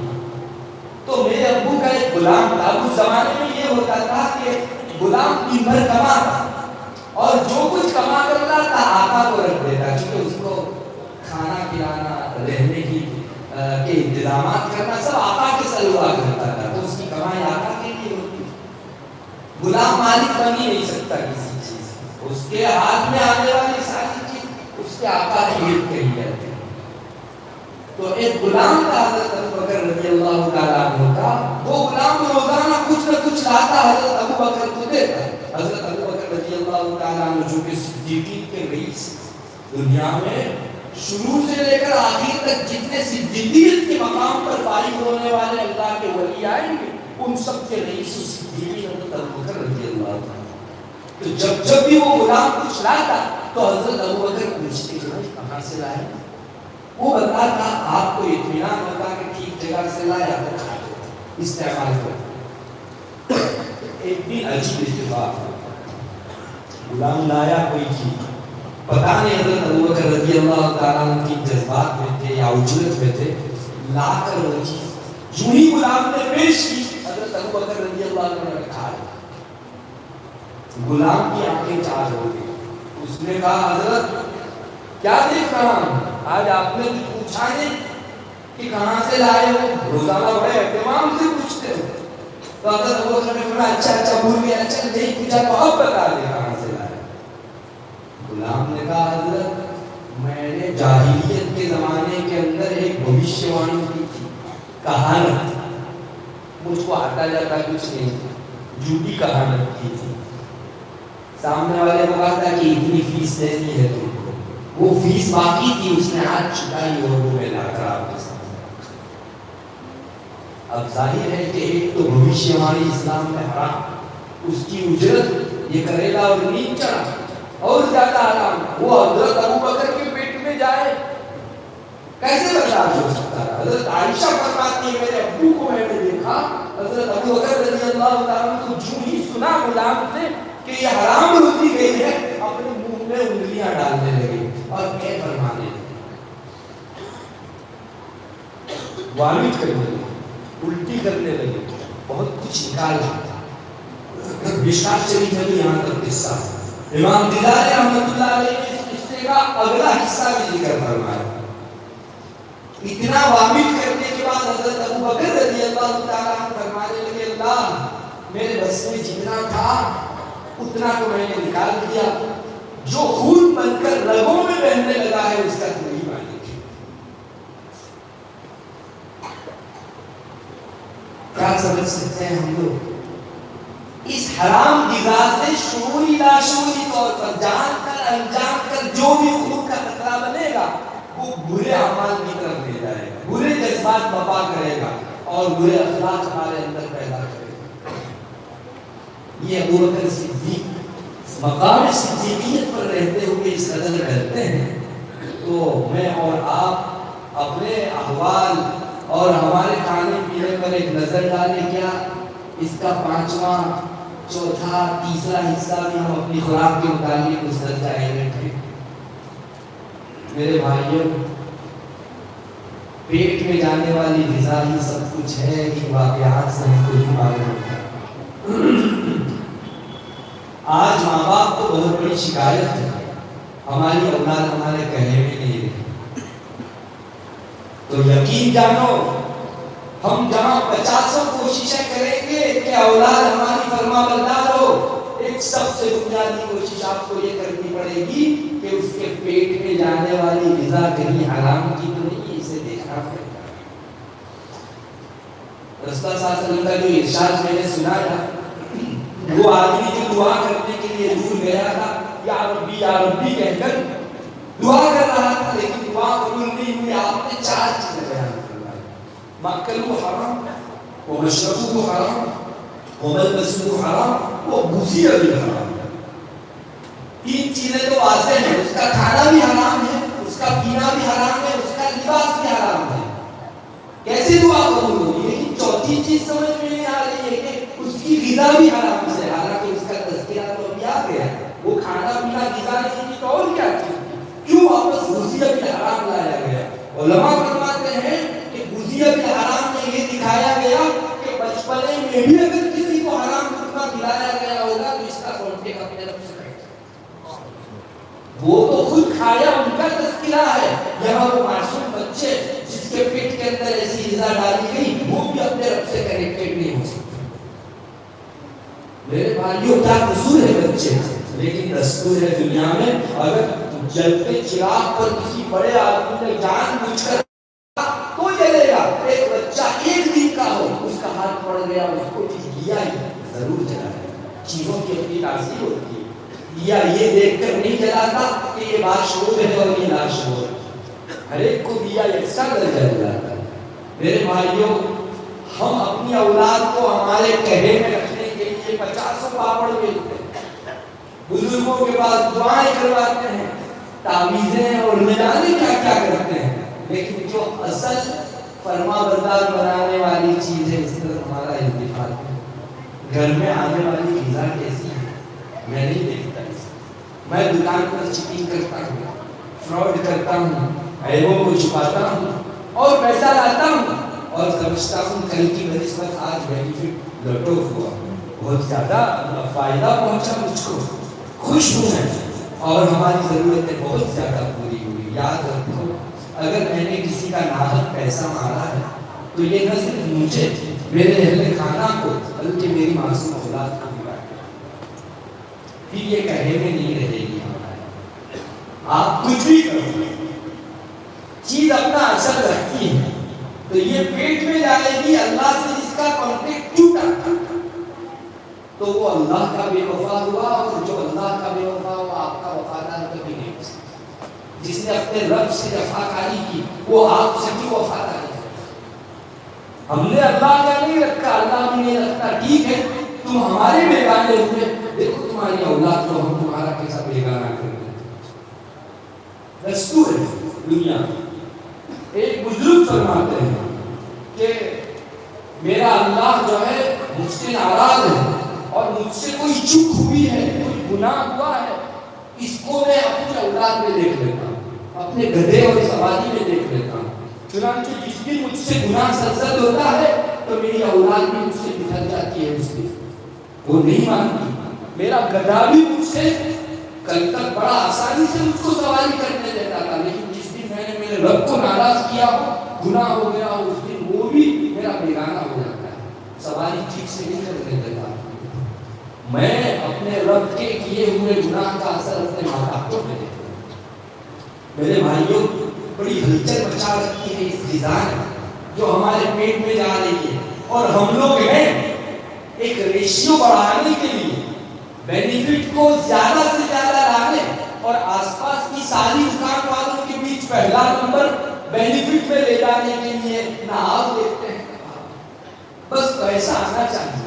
تو میرے ابو کا ایک غلام تھا. اس زمانے میں یہ ہوتا تھا کہ غلام دن بھر کماتا اور جو کچھ کما کر لاتا آقا کو رکھ دیتا، کیونکہ اس کو کھانا پلانا، رہنے کی کے انتظامات کرنا سب آقا کے سر ہوا کرتا تھا. تو اس کی کمائی آقا کے لیے ہوتی. غلام مالک بن ہی نہیں سکتا کسی چیز، اس کے ہاتھ میں آنے والی ساری چیز اس کے آقا کی ملک کہی جاتی ہے. تو ایک غلام تھا حضرت ابو بکر رضی اللہ تعالیٰ عنہ کا. وہ غلام روزانہ کچھ نہ کچھ لاتا، حضرت ابو بکر کو دیتا. حضرت ابو بکر رضی اللہ تعالیٰ عنہ جو کہ صدیقین کے رئیس، دنیا میں شروع سے لے کر آخر تک جتنے صدیقیت کے مقام پر فائز ہونے والے اللہ کے ولی آئیں گے، ان سب کے رئیس صدیقین حضرت ابو بکر رضی اللہ تعالیٰ. تو جب بھی وہ غلام کچھ لاتا تو حضرت ابو بکر پوچھتے جو کہاں سے لائے. وہ بتاتا، آپ کو اطمینان ہوتا کہ ٹھیک جگہ سے لایا تو کھاتے استعمال کرتے. ایک بھی عجیب اتفاق، غلام لایا کوئی چیز، پتہ نہیں حضرت ابو بکر رضی اللہ تعالیٰ عنہ کی جذبات میں تھے یا اجرت میں تھے، لا کر وہ چیز جو ہی غلام نے پیش کی، حضرت ابو بکر رضی اللہ عنہ نے کھا لیا. غلام کی آنکھیں چار ہو گئی. اس نے کہا حضرت کیا دیکھ رہا ہوں، آج آپ نے کچھ پوچھا نہیں کہ کہاں سے لائے ہو، روزانہ بڑے اہتمام سے پوچھتے ہو. تو حضرت ابو بکر نے فرمایا اچھا بھول گیا، اچھا نہیں پوچھا تو اب بتا دے کہاں سے لائے. غلام نے کہا حضرت میں نے جاہلیت کے زمانے کے اندر ایک بھوشیہ وانی کی تھی، کہانت، مجھ کو آتا جاتا کچھ نہیں تھا، جھوٹی کہانت کی تھی. سامنے والے کو کہا تھا کہ اتنی فیس دینی ہے تم کو، وہ فیس باقی تھی، اس نے ہاتھ چھٹائی اور وہ میں لا کر آپ کے سامنے. اب ظاہر ہے کہ ایک تو بھوشیہ وانی اسلام میں حرام، اس کی اجرت یہ کرے گا اور نیچ چڑھا اور زیادہ حرام. وہ حضرت ابو بکر کے پیٹ میں جائے کیسے برداشت ہو سکتا ہے. حضرت عائشہ فرماتی ہے میرے ابو کو میں نے دیکھا، حضرت ابو بکر رضی اللہ تعالیٰ عنہ کو جو ہی سنا غلام سے کہ یہ حرام روزی گئی ہے، اپنے منہ میں انگلیاں ڈالنے لگے اور اے فرمانے لگے، وامٹ کرنے لگے، الٹی کرنے لگے، بہت کچھ نکالا. مشکات شریف میں بھی یہاں تک قصہ، امام دیدار رحمۃ اللہ علیہ نے اس قصے کا اگلا حصہ بھی ذکر فرمایا. اتنا وامٹ کرنے کے بعد حضرت ابو بکر رضی اللہ تعالیٰ عنہ فرمانے لگے اللہ میرے بس میں جتنا تھا اتنا تو میں نے نکال دیا، جو خون بن کر رگوں میں بہنے لگا ہے اس کا تو نہیں مالک ہے۔ کیا سمجھ سکتے ہیں ہم لوگ؟ اس حرام غذا سے شعوری لاشعوری طور پر جان کر انجان کر جو بھی خون کا قطرہ بنے گا وہ برے اعمال کی طرف لے جائے گا، برے جذبات بپا کرے گا اور برے اخلاق ہمارے اندر پیدا کرے گا۔ یہ ابو بکر صدیق مقام صدیقیت پر رہتے ہوئے اس قدر ڈرتے ہیں، تو میں اور آپ اپنے احوال اور ہمارے کھانے پینے پر ایک نظر ڈالیں۔ کیا اس کا 5واں 4تھا 3را حصہ بھی ہم اپنی خوراک کے متعلق اس درجہ علم ہیں؟ میرے بھائیوں، پیٹ میں جانے والی غذا ہی سب کچھ ہے، ان واقعات سے ہم کو ہی معلوم ہوتا ہے۔ آج ماں باپ کو بہت بڑی شکایت ہے، ہماری اولاد ہمارے کہنے میں نہیں رہی۔ تو یقین جانو، ہم جہاں 50 کوششیں کریں گے کہ اولاد ہماری فرما بردار ہو، ایک سب سے بنیادی کوشش آپ کو یہ کرنی پڑے گی کہ اس کے پیٹ میں جانے والی غذا کہیں حرام کی تو نہیں، اسے دیکھنا پڑے گا۔ رسول اللہ صلی اللہ علیہ وسلم کا جو ارشاد میں نے سنا تھا، وہ آدمی جو دعا کرنے کے لیے دور گیا تھا، یا ربی کہہ کر دعا کر رہا تھا، لیکن دعا قبول نہیں ہوئی۔ آپ نے 4 چیزیں بیان فرمائی: مأکلہ حرام، ومشربہ حرام، وملبسہ حرام، وغذی بالحرام۔ 3 چیزیں تو واضح ہیں، اس کا کھانا بھی حرام ہے، اس کا پینا بھی حرام ہے، اس کا لباس بھی حرام ہے۔ کیسے دعا قبول ہوگی؟ لیکن 4تھی چیز سمجھ میں نہیں آ رہی ہے کہ اس کی غذا بھی حرام سے، حالانکہ اس کا تذکرہ تو ابھی آ گیا، وہ کھانا پینا غذا نہیں تھی تو اور کیا چیز تھی؟ کیوں واپس غذی بالحرام لایا گیا؟ علماء فرماتے ہیں کہ غذی بالحرام میں یہ دکھایا گیا کہ بچپنے میں بھی اگر کسی کو حرام کھانا کھلایا گیا ہوگا تو اس کا کانٹیکٹ اپنے رب سے بیٹھا، وہ تو خود کھایا، ان کا تذکرہ ہے۔ یہاں وہ معصوم بچے جس کے پیٹ کے اندر ایسی غذا ڈالی گئی، وہ بھی اپنے رب سے کنیکٹڈ نہیں ہو سکتے۔ میرے بھائیوں، کیا قصور ہے بچے؟ لیکن دستور ہے دنیا میں، اگر جلتے چراغ پر کسی بڑے آدمی نے جان بوجھ کر تو جلے گا۔ ایک بچہ 1 دن کا ہو، اس کا ہاتھ پڑ گیا، اس کو دیا ہی ضرور جلائے گا۔ چیزوں کی اپنی تاثیر ہوتی ہے، دیا یہ دیکھ کر نہیں جلاتا کہ یہ باشعور ہے اور یہ لاشعور ہے، ہر ایک کو دیا یکساں درجہ جلاتا ہے۔ میرے بھائیوں، ہم اپنی اولاد کو ہمارے کہے میں رکھنے کے لیے 50 پاپڑ بیچتے ہیں، بزرگوں کے پاس دعائیں کرواتے ہیں، تعویذیں اور نہ جانے کیا کیا کرتے ہیں، لیکن جو اصل فرما بردار بنانے والی چیز ہے اس پر ہمارا انتخاب ہے۔ گھر میں آنے والی غذا کیسی ہے میں نہیں دیکھتا، میں دکان پر چیٹنگ کرتا ہوں، فراڈ کرتا ہوں، عیبوں کو چھپاتا ہوں اور پیسہ لاتا ہوں اور سمجھتا ہوں کل کی بنسبت آج بینیفٹ لوٹو ہوا، بہت زیادہ فائدہ پہنچا مجھ کو، خوش ہوں میں اور ہماری ضرورتیں بہت زیادہ پوری ہوئی۔ یاد رکھو، اگر میں نے کسی کا ناحق پیسہ مارا ہے تو یہ نہ صرف مجھے، میرے اہل خانہ کو، بلکہ میری معصوم اولاد کو بھی بانٹے، پھر یہ کہے میں نہیں رہے گی ہمارے۔ آپ کچھ بھی کرو، چیز اپنا اثر رکھتی ہے، تو یہ پیٹ میں جائے گی۔ اللہ سے جس کا کانٹیکٹ ٹوٹا تو وہ اللہ کا بے وفا ہوا، اور جو اللہ کا بے وفا ہوا آپ کا وفادار کبھی نہیں ہو سکتا۔ جس نے اپنے رب سے جفاکاری کی وہ آپ سے بھی وفادار ہے۔ ہم نے اللہ کا نہیں رکھا، اللہ بھی نہیں رکھتا، ٹھیک ہے تم ہمارے بیگانے ہوئے، دیکھو تمہاری اولاد کو ہم تمہارا کیسا بیگانہ کر دیتے۔ دستور ہے دنیا میں۔ ایک بزرگ فرماتے ہیں کہ میرا اللہ جو ہے مجھ سے ناراض ہے اور مجھ سے کوئی چوک ہوئی ہے، کوئی گناہ ہوا ہے، اس کو میں اپنی اولاد میں دیکھ لیتا ہوں، اپنے گدھے اور سواری میں دیکھ لیتا ہوں۔ چنانچہ جس دن مجھ سے گناہ سرزد ہوتا ہے تو میری اولاد بھی مجھ سے بچھڑ جاتی ہے، اس دن وہ نہیں مانتی۔ میرا گدھا بھی مجھ سے کل تک بڑا آسانی سے مجھ کو سواری کرنے دیتا تھا، لیکن جس دن میں نے میرے رب کو ناراض کیا ہو، گناہ ہو گیا ہو، اس دن وہ بھی میرا بیگانہ ہو جاتا ہے، سواری ٹھیک سے نہیں کرنے دیتا۔ میں اپنے اپنے رب کے کیے ہوئے گناہ کا اثر اپنے ماں باپ کو ملے. میرے بھائیوں بڑی ہلچل مچا رکھی ہے اس غذا نے جو ہمارے پیٹ میں جا رہی ہے, اور ہم لوگ ہیں ایک ریشیو بڑھانے کے لیے بینیفٹ کو زیادہ سے زیادہ لانے اور آس پاس کی ساری دکان والوں کے بیچ پہلا نمبر بینیفٹ میں لے جانے کے لیے نہ آپ دیکھتے ہیں, بس پیسہ آنا چاہیے.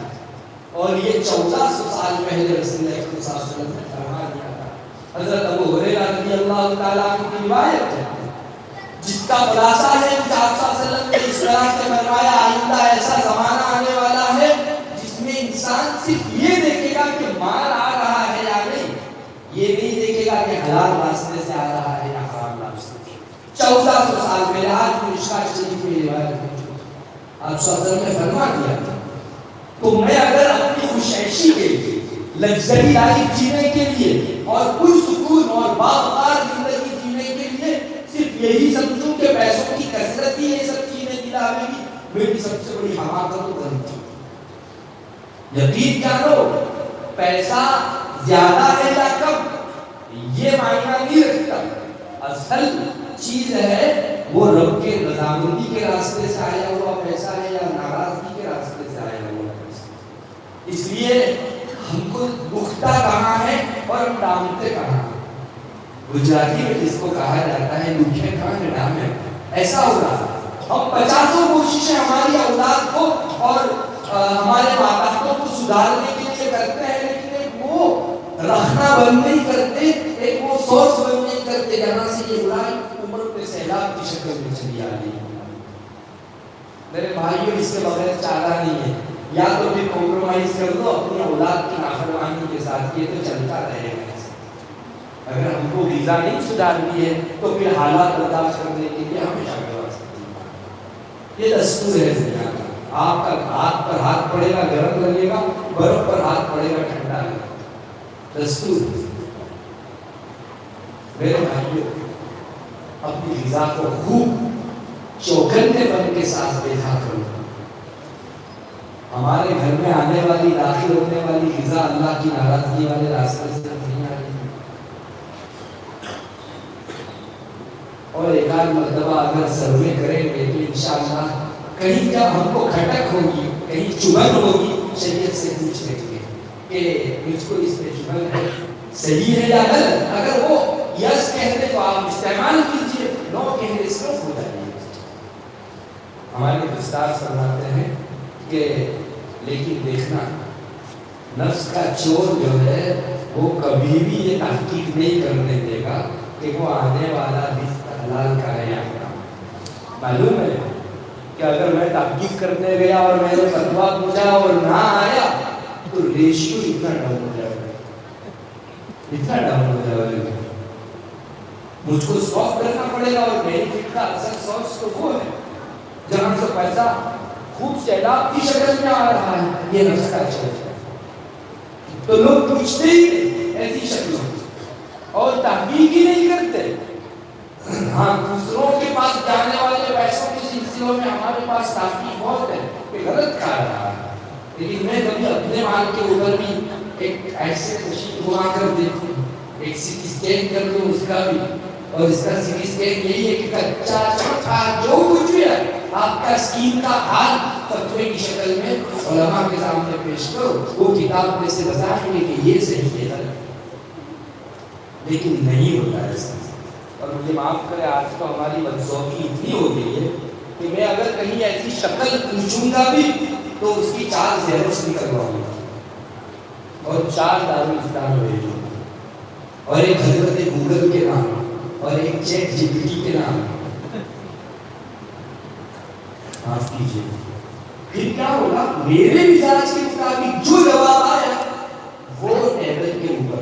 اور یہ 1400 سال پہلے رسول اللہ صلی اللہ علیہ وسلم نے فرما دیا تھا. حضرت ابو ہریرہ رضی اللہ تعالیٰ عنہ کی روایت ہے جس کا خلاصہ ہے کہ آپ صلی اللہ علیہ وسلم نے اس طرح سے فرمایا, آئندہ ایسا زمانہ آنے والا ہے جس میں انسان صرف یہ دیکھے گا کہ مال آ رہا ہے یا نہیں, یہ نہیں دیکھے گا کہ حلال راستے سے آ رہا ہے یا حرام راستے سے. 1400 سال پہلے آج مشکات شریف میں روایت ہے آپ صلی اللہ علیہ وسلم نے فرما دیا تھا. تو میں اگر اپنی خوشیشی کے لیے, لگژری لائف جینے کے لیے اور کوئی سکون اور باوقار زندگی جینے کے لیے صرف یہی سمجھوں کہ پیسوں کی کثرت ہی یہ سب چیزیں دلاوے گی, میری سب سے بڑی حماقت و غلطی. یقین جانو پیسہ زیادہ ہے یا کم یہ معنی نہیں رکھتا, اصل چیز ہے وہ رب کے رضامندی کے راستے سے آیا ہوا پیسہ ہے یا ناراضگی کے راستے سے آیا ہوا پیسہ. اس لیے ہم کو دکھتا کہاں ہے اور ہم ڈامتے کہاں ہیں. گجراتی میں جس کو کہا جاتا ہے دکھے کہاں ہے ڈامے, ایسا ہو رہا ہے. ہم 50 کوششیں ہماری اولاد کو اور ہمارے ماں باپوں کو سدھارنے کے لیے کرتے ہیں, لیکن ایک وہ رکھنا بند نہیں کرتے, ایک وہ سورس بند نہیں کرتے جہاں سے یہ برائی عمر پہ سیلاب کی شکل میں چلی آ رہی ہے. میرے بھائیوں اس کے بغیر چارہ نہیں ہے, یا تو پھر کمپرومائز کر دو اپنی اولاد کی نافرمانی کے ساتھ, یہ تو چلتا رہے گا. اگر ہم کو غذا نہیں سدھارنی ہے تو پھر حالات برداشت کرنے کے لیے ہمیشہ کروا سکتے ہیں. یہ دستور ہے دنیا کا. آپ کا ہاتھ پر ہاتھ پڑے گا گرم لگے گا, برف پر ہاتھ پڑے گا ٹھنڈا لگے گا, دستور. میرے بھائیوں اپنی غذا کو خوب چوکنے پن کے ساتھ دیکھا کرو. ہمارے گھر میں آنے والی داخل ہونے والی غذا اللہ کی ناراضگی والے راستے سے نہیں آ رہی. اور ایک آدھ مرتبہ اگر سروے کریں گے تو انشاءاللہ کہیں جب ہم کو کھٹک ہوگی, کہیں چبھن ہوگی, شریعت سے پوچھ لیں گے کہ مجھ کو اس پہ چبھن ہے, صحیح ہے یا غلط. اگر وہ یس کہتے تو آپ استعمال کیجئے, نو کہتے اس کو ہو جائے. ہمارے دستار فرماتے ہیں کہ لیکن دیکھنا نفس کا چور جو ہے وہ کبھی بھی یہ تحقیق نہیں کرنے دے گا کہ وہ آنے والا رزق حلال کا ہے یا حرام. معلوم ہے کہ اگر میں تحقیق کرنے گیا اور میں نے فتویٰ پوچھا اور نہ آیا تو ریشیو اتنا ڈاؤن ہو جائے گا, اتنا ڈاؤن ہو جائے گا. مجھ کو سوف کرنا پڑے گا, اور بینیفٹ کا اصل سورس تو وہ ہے جہاں سے پیسہ خوب سیلاب کی شکل میں آ رہا ہے. یہ نفس کا چور ہے. تو لوگ پوچھتے ہی ایسی شکلوں اور تحقیق ہی نہیں کرتے. ہاں دوسروں کے پاس جانے والے پیسوں کے سلسلوں میں ہمارے پاس تحقیق بہت ہے کہ غلط کھا رہا ہے, لیکن میں کبھی اپنے مال کے اوپر بھی ایک ایسے تشریح گھما کر دیکھوں, ایک سی ٹی اسکین کر دوں اس کا بھی, اور اس کا سی ٹی اسکین یہی ہے کہ کچا چوٹھا جو کچھ بھی ہے آپ کا اسکین کا حال فتوے کی شکل میں علماء کے سامنے پیش کرو, وہ کتاب میں سے بتائیں گے کہ یہ صحیح ہے غلط, لیکن نہیں ہوتا ایسا. اور مجھے معاف کرے آج تو ہماری بدذوقی اتنی ہو گئی ہے کہ میں اگر کہیں ایسی شکل پوچھوں گا بھی تو اس کی 4 زیروکس نکلواؤں گا اور 4 دارالفتہ میں بھیجوں گا, اور ایک حضرت گوگل کے نام اور ایک چیٹ جی پی ٹی کے نام. معاف کیجیے, پھر کیا ہوگا میرے مزاج کے مطابق جو جواب آیا وہ ٹیبل کے اوپر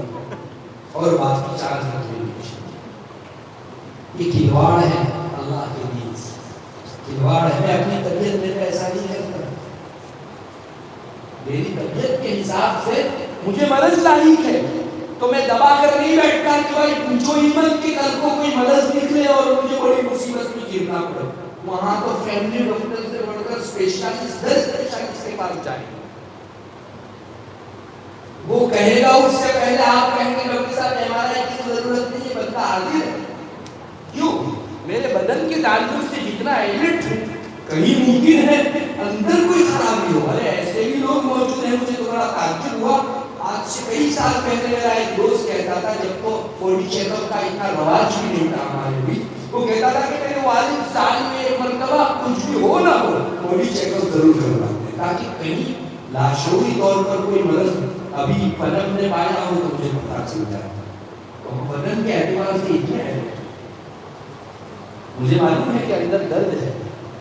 اور باقی 4 رکھے. یہ کھلواڑ ہے اللہ کے دین سے, کھلواڑ ہے. میں اپنی طبیعت میں ایسا نہیں کرتا, میری طبیعت کے حساب سے مجھے مرض لاحق ہے تو میں دبا کر نہیں بیٹھتا کہ بھائی جو ایمن کے کل کو کوئی مرض نکلے اور مجھے بڑی مصیبت میں گرنا پڑے. وہاں تو فیملی ڈاکٹر سے بڑھ کر اسپیشلسٹ 10 اسپیشلسٹ کے پاس جائیں, وہ کہے گا اس حاضر ہے. کیوں؟ میرے بدن کے تعلق سے جتنا ایلٹ ہے کہیں ممکن ہے اندر کوئی خرابی ہو. ارے ایسے بھی لوگ موجود ہیں. مجھے تو بڑا تعجب ہوا, آج سے کئی سال پہلے میرا ایک دوست کہتا تھا, جب تو باڈی چیک اپ کا اتنا رواج بھی نہیں تھا ہمارے بھی, وہ کہتا تھا کہ میرے والد سال میں ایک مرتبہ کچھ بھی ہو نہ ہو باڈی چیک اپ ضرور کرواتے ہیں, تاکہ کہیں لاشعوری طور پر کوئی مرض ابھی پنپ نے پایا ہو تو مجھے پتا چل جائے. تو بدن کے اعتبار سے اتنے ہیں, مجھے معلوم ہے کہ اندر درد ہے,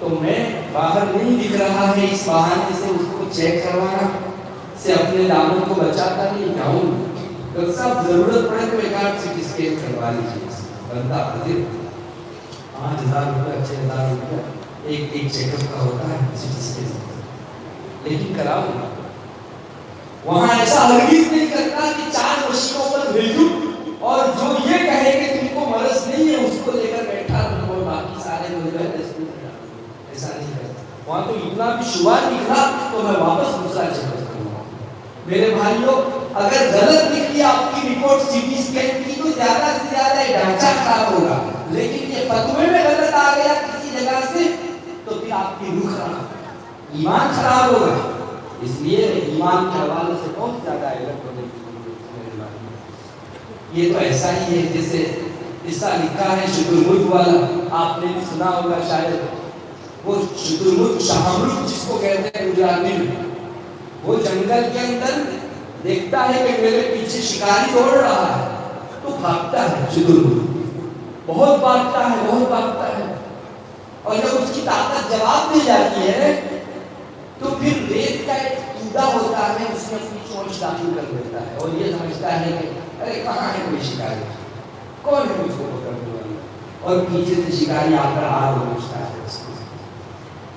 تو میں باہر نہیں دکھ رہا ہے اس بہانے سے اس کو چیک کروانا سے اپنے دامن کو بچاتا نہیں جاؤں. ڈاکٹر صاحب ضرورت پڑے تو ایک آدھ سی ٹی اسکین کروا لیجیے. بندہ حاضر, 5,000 روپیہ 6,000 روپیہ ایک چیک اپ کا ہوتا ہے سی ٹی اسکین, لیکن کراؤ. وہاں ایسا ہرگز نہیں کرتا کہ 4 مشینوں پر بھیجوں اور جو یہ کہے کہ تم کو مرض نہیں ہے اس کو لے کر بیٹھا تم اور باقی سارے لوگ ایسا نہیں کرتا. وہاں تو اتنا بھی شبہ نکلا تو میں واپس دوسرا چیک اپ کروں گا. میرے بھائیوں, اگر غلط نکلی آپ کی رپورٹ سی ٹی اسکین کی تو زیادہ سے زیادہ ڈھانچہ خراب ہوگا, لیکن یہ فتوے میں غلط آ گیا کسی جگہ سے تو پھر آپ کی روح خراب, ایمان خراب ہوگا. اس لیے ایمان کے حوالے سے بہت زیادہ علم ہونے کی ضرورت ہے. یہ تو ایسا ہی ہے جیسے قصہ لکھا ہے شترمرغ والا, آپ نے بھی سنا ہوگا شاید. وہ شترمرغ شاہمرغ جس کو کہتے ہیں گجراتی میں, وہ جنگل کے اندر دیکھتا ہے کہ میرے پیچھے شکاری دوڑ رہا ہے تو بھاگتا ہے. شترمرغ بہت بھاگتا ہے, بہت بھاگتا ہے, اور جب اس کی طاقت جواب دے جاتی ہے تو پھر ریت کا ایک ٹوٹا ہوتا ہے, اس میں اپنی چونچ داخل کر دیتا ہے اور یہ سمجھتا ہے کہ ارے کہاں ہے کوئی شکاری, کون ہے مجھ کو پکڑنے والا, اور پیچھے سے شکاری آ کر آگ پہنچتا ہے اس کو.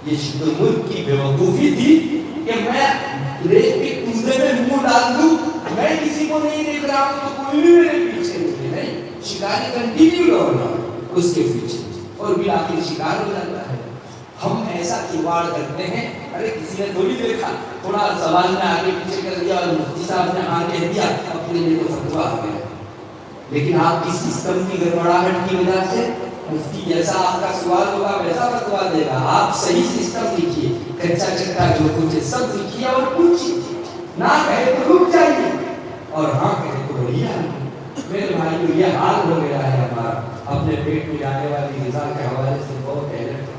یہ شترمرغ کی بیوقوفی تھی کہ میں ریت کے ٹوٹے میں منہ ڈال دوں, میں کسی کو نہیں دیکھ رہا ہوں تو کوئی بھی میرے پیچھے نہیں. شکاری کنٹینیو دوڑ رہا ہے اس کے پیچھے اور بھی آخر شکار ہو جاتا ہے. ہم ایسا کیواڑ کرتے ہیں, ارے کسی نے تھوڑی دیکھا, تھوڑا سوال میں آگے پیچھے کر دیا اور مفتی صاحب نے ہاں کہہ دیا, اپنے لیے تو فتوا آ گیا. لیکن آپ کی سسٹم کی گڑبڑاہٹ کی وجہ سے مفتی جیسا آپ کا سوال ہوگا ویسا فتوا دے گا. آپ صحیح سسٹم لکھیے, کچا چکا جو کچھ ہے سب لکھیے اور پوچھیے, نہ کہے تو رک جائیے اور ہاں کہے تو بڑھیا. میرے بھائی یہ حال ہو گیا ہے ہمارا, اپنے پیٹ میں جانے والی غذا کے حوالے سے بہت اہم.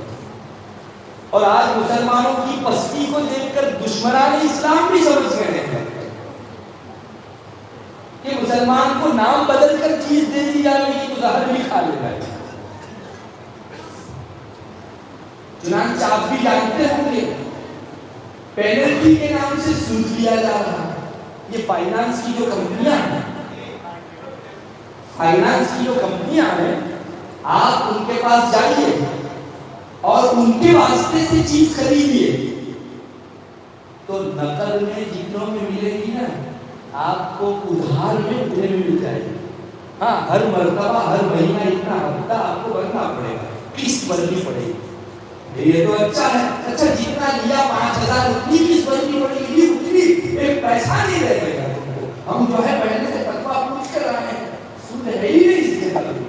اور آج مسلمانوں کی پستی کو دیکھ کر دشمنان اسلام بھی سمجھ گئے ہیں کہ مسلمان کو نام بدل کر چیز دے دی جائے گی تو زہر بھی کھا لے گا. چنانچہ آپ بھی جانتے ہوں گے پینلٹی کے نام سے سود لیا جا رہا ہے. یہ فائنانس کی جو کمپنیاں ہیں, فائنانس کی جو کمپنیاں ہیں, آپ ان کے پاس جائیے اور ان کے واسطے سے چیز خریدیے تو نقد میں جتنوں میں ملے گی نا, آپ کو ادھار میں اتنے میں مل جائے گی. ہاں, ہر مرتبہ ہر مہینہ اتنا ہفتہ آپ کو بھرنا پڑے گا, قسط بھرنی پڑے گی. یہ تو اچھا ہے, اچھا جتنا لیا 5,000 اتنی قسط بھرنی پڑے گی, اتنی ایک پیسہ نہیں رہے گا تم کو. ہم جو ہے پہلے سے فتوا پوچھ کر آئے ہیں, سود ہے ہی نہیں اس کے بعد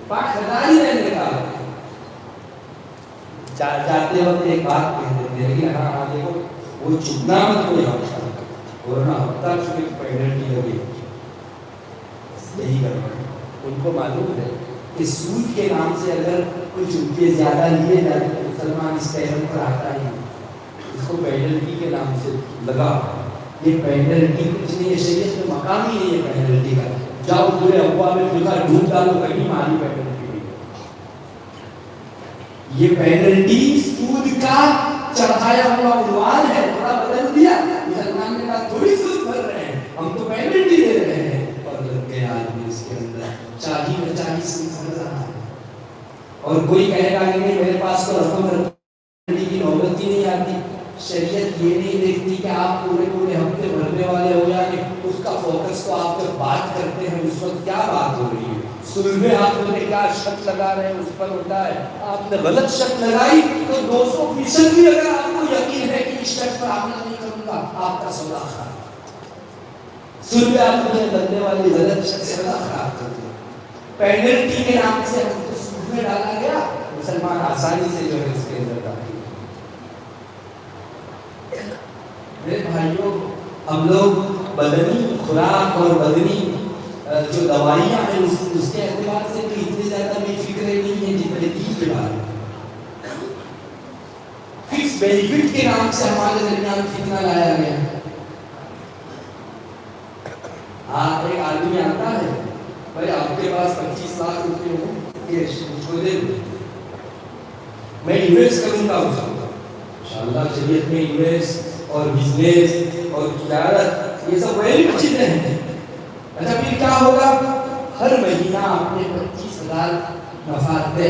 5,000 ہی رہنے کا. جاتے وقت ایک بات کہہ دیتے ہیں کہ ہاں دیکھو وہ چکنا مت کوئی ہفتہ, ورنہ ہفتہ چکے پینلٹی لگے. یہی کرنا, ان کو معلوم ہے کہ سود کے نام سے اگر کچھ روپئے زیادہ لیے جاتے تو مسلمان اس پیرم پر آتا ہی, اس کو پینلٹی کے نام سے لگا. یہ پینلٹی کچھ نہیں ہے, شریعت میں مقام ہی نہیں ہے پینلٹی کا. جاؤ پورے افواہ میں فقہ ڈھونڈ ڈالو, کہیں مانی پینلٹی. یہ پینلٹی سود کا چڑھایا ہوا عنوان ہے, تھوڑا بدل دیا. مسلمان نے کہا تھوڑی سود بھر رہے ہیں, ہم تو پینلٹی دے رہے ہیں, اور لگ گئے آدمی اس کے اندر چاہی بچاہی سود بھر رہا ہے. اور کوئی کہے گا کہ نہیں میرے پاس تو رقم پینلٹی کی نوبت ہی نہیں آتی. شریعت یہ نہیں دیکھتی کہ آپ پورے پورے ہفتے بھرنے والے ہو جائیں, اس کا فوکس تو آپ جب بات کرتے ہیں اس وقت کیا بات ہو رہی ہے. سلمے آپ نے کیا شرط لگا رہے ہیں اس پر ہوتا ہے. آپ نے غلط شرط لگائی تو 200% بھی اگر آپ کو یقین ہے کہ اس شرط پر عمل نہیں کروں گا, آپ کا سودا خراب. سلمے آپ نے لگنے والی غلط شرط سودا خراب کر دیا. پینلٹی کے نام سے ہم کو سود میں ڈالا گیا، مسلمان آسانی سے جو ہے اس کے اندر ڈال دیا۔ میرے بھائیوں، ہم لوگ بدنی خوراک اور بدنی جو دوائیاں ہیں اس کے اعتبار سے بھی اتنے زیادہ بے فکر نہیں ہیں جتنے دین کے بارے میں۔ فکس بینیفٹ کے نام سے ہمارے درمیان فتنہ لایا گیا۔ آپ ایک آدمی آتا ہے، بھائی آپ کے پاس 25 لاکھ روپے ہوں، یہ مجھ کو دے دو، میں انویسٹ کروں گا اس کو۔ انشاءاللہ شریعت میں انویسٹ اور بزنس اور تجارت یہ سب بڑی چیزیں ہیں۔ اچھا پھر کیا ہوگا؟ ہر مہینہ آپ نے 25,000 نفع دے،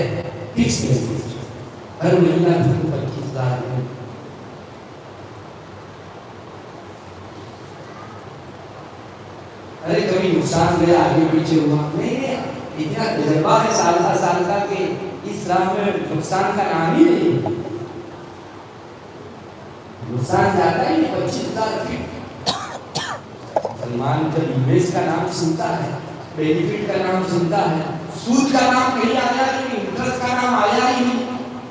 فکس بینیفٹ، ہر مہینہ 25,000 دے۔ ارے کبھی نقصان گیا آگے پیچھے ہوا نہیں، اتنا تجربہ ہے سال کا کہ اس راہ میں نقصان کا نام ہی نہیں، نقصان جاتا ہی نہیں۔ 25,000 فٹ مسلمان جب انویسٹ کا نام سنتا ہے، بینیفٹ کا نام سنتا ہے، سود کا نام کہیں آیا ہی نہیں، انٹرسٹ کا نام آیا ہی نہیں،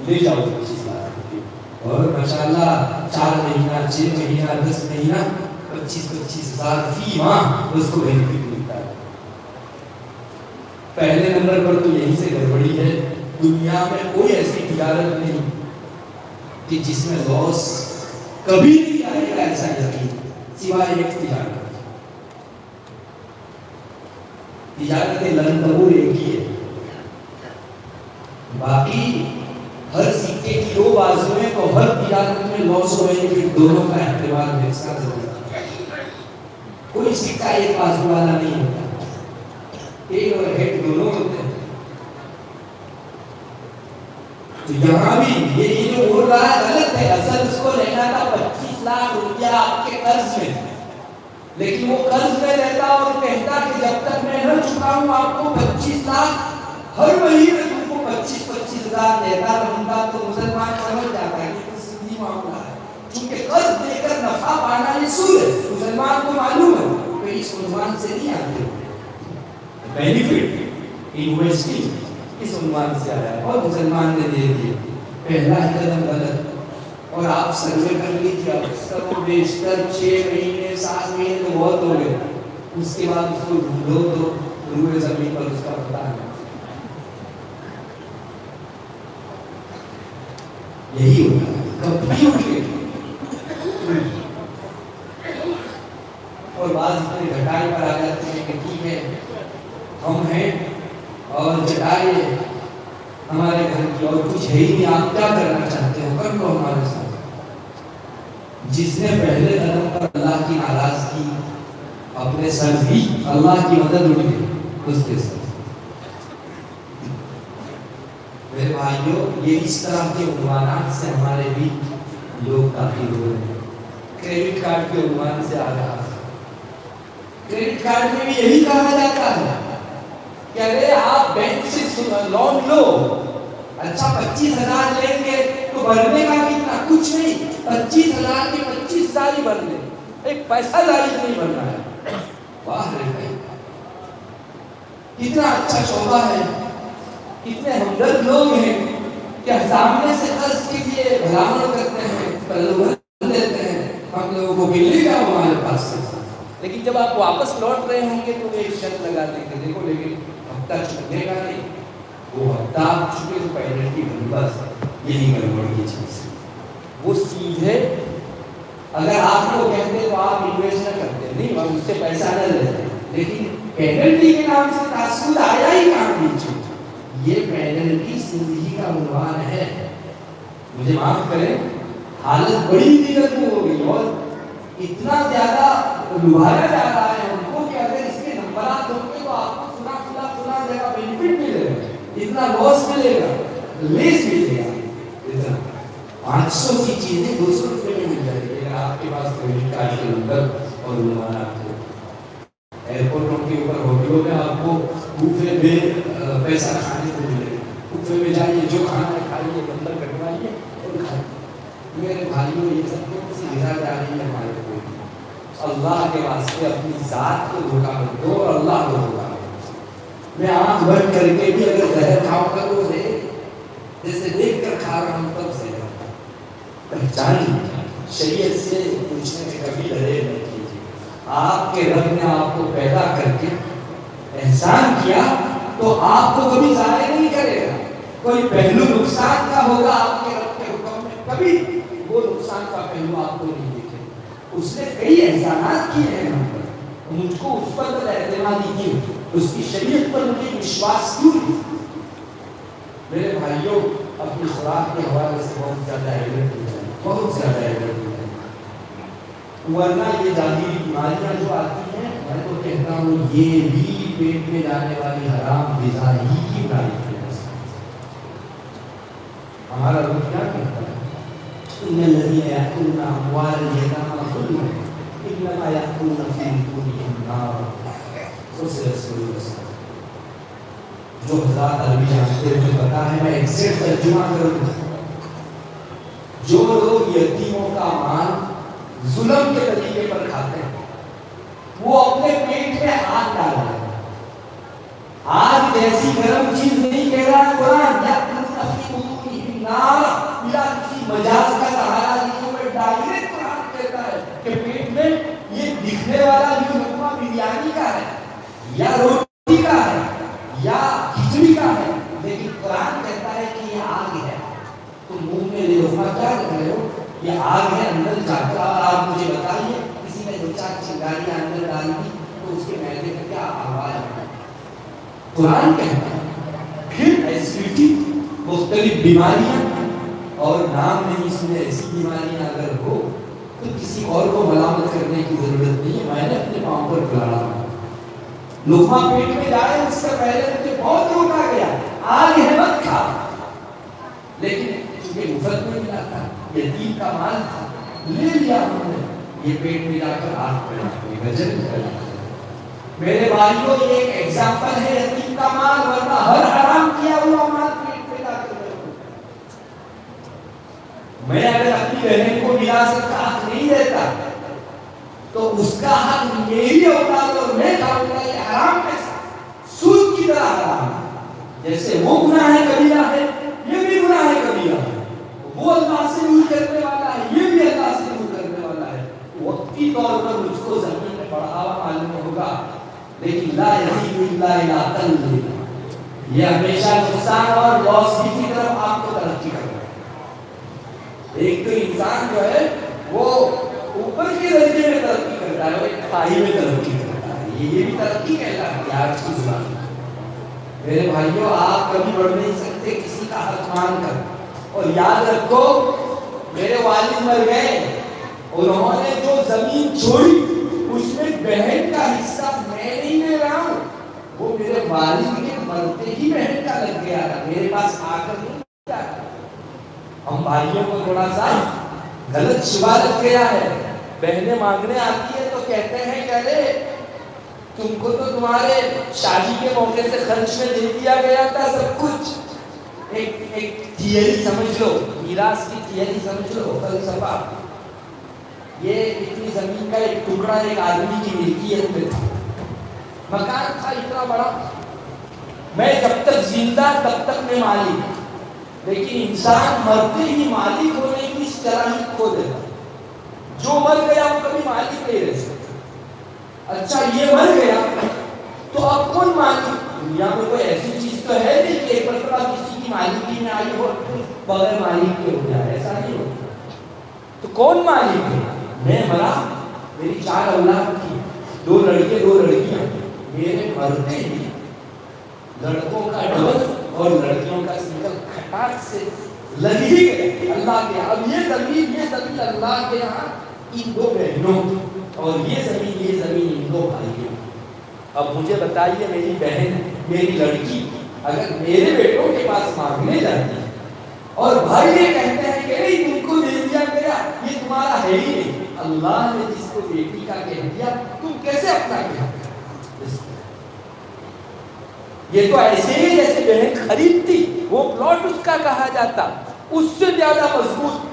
لے جاؤ 25,000 اور ماشاءاللہ 4 مہینہ 6 مہینہ 10 مہینہ 25,000 فی ماہ اس کو بینیفٹ ملتا ہے۔ پہلے نمبر پر تو یہی سے گڑبڑی ہے، دنیا میں کوئی ایسی تجارت نہیں کہ جس میں لاس کبھی نہیں آئے گا، ایسا یقین سوائے ایک تجارت لن تبور ایک ہی ہے، باقی ہر سکے کی 2 بازو ہیں، تو ہر تجارت میں لاس و بینیفٹ دونوں کا احتمال ایک ساتھ ہوتا ہے، کوئی سکہ ایک بازو والا نہیں ہوتا، ٹیل اور ہیڈ دونوں ہوتے ہیں۔ تو یہاں بھی یہ جو بول رہا ہے غلط ہے، اصل اس کو لینا تھا 25 لاکھ روپیہ آپ کے قرض میں، لیکن وہ قرض میں لیتا اور کہتا کہ جب تک میں نہ چکاؤں آپ کو 25 لاکھ ہر مہینے تم کو 25,000 دیتا رہوں گا، تو مسلمان سمجھ جاتا ہے کہ یہ سودی معاملہ ہے، چونکہ قرض دے کر نفع پانا یہ سود ہے، مسلمان کو معلوم ہے کہ اس عنوان سے نہیں آتے، بینیفٹ انویسٹنگ اس عنوان سے آیا ہے اور مسلمان نے دے دیے۔ پہلا قدم غلط، اور آپ سروے کر لیجیے، اب سب بیشتر 6 مہینے 7 مہینے تو بہت ہو گئے، اس کے بعد اس کو ڈھونڈو تو روئے زمین پر اس کا پتہ ہے۔ یہی ہوتا ہے کبھی اٹھے اور بعض اتنے گھٹائی پر آ جاتے ہیں کہ ٹھیک ہے ہم ہیں اور چٹائی ہمارے گھر کی اور کچھ ہے ہی نہیں، آپ کیا کرنا چاہتے ہو کر لو ہمارے ساتھ۔ جس نے پہلے قدم پر اللہ کی ناراضگی اپنے سر بھی اللہ کی مدد اٹھ گئی اس کے ساتھ۔ میرے بھائیوں، یہ اس طرح کے عنوانات سے ہمارے بھی لوگ کافی ہو رہے ہیں۔ کریڈٹ کارڈ کے عنوان سے آ رہا ہے، کریڈٹ کارڈ میں بھی یہی کہا جاتا ہے کہ ارے آپ بینک سے لون لو، اچھا 25,000 لیں گے تو بھرنے کا کتنا؟ کچھ نہیں، 25,000 کے 25,000 ہی بھر لیں، ایک پیسہ زائد نہیں بھرنا ہے۔ واہ رے بھائی، کتنا اچھا شعبہ ہے، کتنے ہمدرد لوگ ہیں کہ سامنے سے قرض کے لیے بھلاوٹ کرتے ہیں، پلوبن دیتے ہیں، ہم لوگوں کو ملے گا ہمارے پاس سے، لیکن جب آپ واپس لوٹ رہے ہوں گے تو ایک شرط لگا دیں گے، دیکھو لیکن ہفتہ چکنے کا نہیں، وہ ہفتہ آپ چکے تو پینلٹی بنی، بس یہی گڑبڑ کی چیز ہے۔ وہ سیدھے اگر آپ کو کہتے تو آپ انویسٹ نہ کرتے، نہیں ہم اس سے پیسہ نہ لیتے، لیکن پینلٹی کے نام سے تعصب آیا ہی کہاں پیچھے؟ یہ پینلٹی زندگی کا عنوان ہے۔ مجھے معاف کریں، حالت بڑی دقت میں ہو گئی اور اتنا زیادہ لبھایا جا رہا ہے ہم کو کہ اگر اس کے نمبرات ہوں گے تو آپ کو سنا جگہ بینیفٹ ملے گا، اتنا لاس ملے گا، لیس ملے گا، اتنا 500 کی چیزیں 200 روپے میں مل جائے گی اگر آپ کے پاس کریڈٹ کارڈ کے نمبر اور عنوانات ہو۔ ایئرپورٹوں کے اوپر ہوٹلوں میں آپ کو بوفے میں پیسہ کھانے کو ملے گا، بوفے میں جائیے جو کھانا ہے کھائیے، نمبر کٹوائیے اور کھائیے۔ میرے بھائیوں، یہ سب کو سی گھرا جا رہی ہے ہمارے کو، اللہ کے واسطے اپنی ذات کو دھوکہ مت دو اور اللہ کو دھوکہ مت دو۔ میں آنکھ بند کر کے بھی اگر زہر کھاؤں گا تو جیسے دیکھ کر کھا رہا ہوں تب سے پہچانی. شریعت سے پوچھنے میں کبھی ڈرے نہیں کیجیے. آپ کے رب نے آپ کو پیدا کر کے احسان کیا تو آپ کو کبھی ضائع نہیں کرے گا. کوئی پہلو نقصان کا ہوگا آپ کے رب کے حکم میں, کبھی وہ نقصان کا پہلو آپ کو نہیں دکھے. اس نے کئی احسانات کیے ہیں ہم پر, مجھ کو اس پر اعتمادی کی, اس کی شریعت پر مجھے وشواس کیوں نہیں. میرے بھائیوں, اپنی خوراک کے حوالے سے بہت زیادہ عبرت دی جائے, بہت زیادہ عبرت دی جائے. ورنہ یہ ظاہری بیماریاں جو آتی ہیں, میں تو کہتا ہوں یہ بھی پیٹ میں جانے والی حرام غذا ہی کی برائی کی وجہ سے. ہمارا رب کیا کہتا ہے, ان الذین یأکلون اموال الیتامی ظلما انما یأکلون فی بطونہم نارا. جو حضرات عربی جانتے ہیں مجھے پتا ہے, میں ایگزیکٹ ترجمہ کروں. جو لوگ یتیموں کا مال ظلم کے طریقے پر کھاتے ہیں وہ اپنے پیٹ میں ہاتھ ڈال رہے ہیں. آگ جیسی گرم چیز نہیں کہہ رہا ہے قرآن, یا کسی مجاز کا سہارا نہیں ہے, ڈائریکٹ قرآن کہتا ہے کہ پیٹ میں یہ دکھنے والا جو لقمہ بریانی کا ہے یا روٹی کا ہے یا کھچڑی کا ہے, لیکن قرآن کہتا ہے کہ یہ آگ ہے. تو منہ میں یہ لقمہ کیا کر رہے ہو, یہ آگ ہے, اندر جا کر آپ مجھے بتائیے کسی نے 2-4 چنگاریاں اندر ڈال دی تو اس کے معدے کا کیا آواز ہے. قرآن کہتا ہے. پھر ایسیڈیٹی, مختلف بیماریاں, اور نام نہیں اس میں ایسی بیماریاں اگر ہو تو کسی اور کو ملامت کرنے کی ضرورت نہیں ہے. میں نے اپنے پاؤں پر کھلاڑا ہوں, لقمہ پیٹ میں جائے اس سے پہلے مجھے بہت روکا گیا, آگ ہے مت کھا, لیکن چونکہ مفت میں ملا تھا, یتیم کا مال تھا, لے لیا ہم نے, یہ پیٹ میں جا کر آگ پڑا, وجن پڑا. میرے بھائیوں, یہ ایک ایگزامپل ہے یتیم کا مال, ورنہ ہر حرام کیا ہوا مال پیٹ میں جا کر. میں اگر اپنی بہن کو وراثت کا حق نہیں دیتا تو اس کا حق میری اولاد اور میں کھاؤں گا, یہ حرام کیسا, سود کی طرح حرام ہے. جیسے وہ گناہ کبیرہ ہے یہ بھی گناہ کبیرہ ہے. وہ اللہ سے دور کرنے والا ہے, یہ بھی اللہ سے دور کرنے والا ہے. وقتی طور پر مجھ کو زمین میں بڑھاوا معلوم ہوگا, لیکن لا یزید الا الى تل, یہ ہمیشہ نقصان اور لاس کی طرف آپ کو ترقی کرے. ایک تو انسان جو ہے وہ اوپر کے درجے میں ترقی کرتا ہے, وہ ایک کھائی میں ترقی کرتا ہے. یہ بھی ترقی کہلاتی ہے آج کی زبان میں. میرے بھائیوں, آپ کبھی بڑھ نہیں سکتے کسی کا حق مان کر. اور یاد رکھو, میرے والد مر گئے, انہوں نے جو زمین چھوڑی اس میں بہن کا حصہ میں نہیں لے رہا ہوں, وہ میرے والد کے مرتے ہی بہن کا لگ گیا تھا, میرے پاس آ کر نہیں کیا. ہم بھائیوں کو تھوڑا سا غلط شبہ لگ گیا ہے. بہنیں مانگنے آتی ہے تو کہتے ہیں کہ ارے تم کو تو تمہارے شادی کے موقع سے خرچ میں دے دیا گیا تھا سب کچھ. ایک تھیوری سمجھ لو, میراث کی تھیوری سمجھ لو, فلسفہ. یہ اتنی زمین کا ایک ٹکڑا ایک آدمی کی ملکیت میں تھا, مکان تھا اتنا بڑا, میں جب تک زندہ تب تک میں مالک, لیکن انسان مرتے ہی مالک ہونے کی صلاحیت کھو دیتا. جو مر گیا وہ کبھی مالک نہیں رہ سکتا. اچھا یہ مر گیا تو اب کون مالک؟ دنیا میں کوئی ایسی چیز تو ہے نہیں کہ ایک مرتبہ کسی کی مالکی میں آئی ہو بغیر مالک کے ہو جائے, ایسا نہیں ہوتا. تو کون مالک ہے؟ میں مرا, میری 4 اولاد تھی, 2 لڑکے 2 لڑکیاں, میرے مرتے ہی لڑکوں کا ڈبل اور لڑکیوں کا سنگل کھٹاک سے لگ ہی گئے اللہ کے. اب یہ زمین اللہ کے یہاں ان 2 بہنوں, اور یہ زمین ان 2 بھائیوں. اب مجھے بتائیے, میری بہن میری لڑکی اگر میرے بیٹوں کے پاس مانگنے جاتی ہے اور بھائی یہ کہتے ہیں کہ نہیں تم کو دے دیا گیا, یہ تمہارا ہے ہی نہیں, اللہ نے جس کو بیٹی کا کہہ دیا تم کیسے اپنا کہا. یہ تو ایسے ہی جیسے بہن خریدتی, وہ پلاٹ اس کا کہا جاتا, اس سے زیادہ مضبوط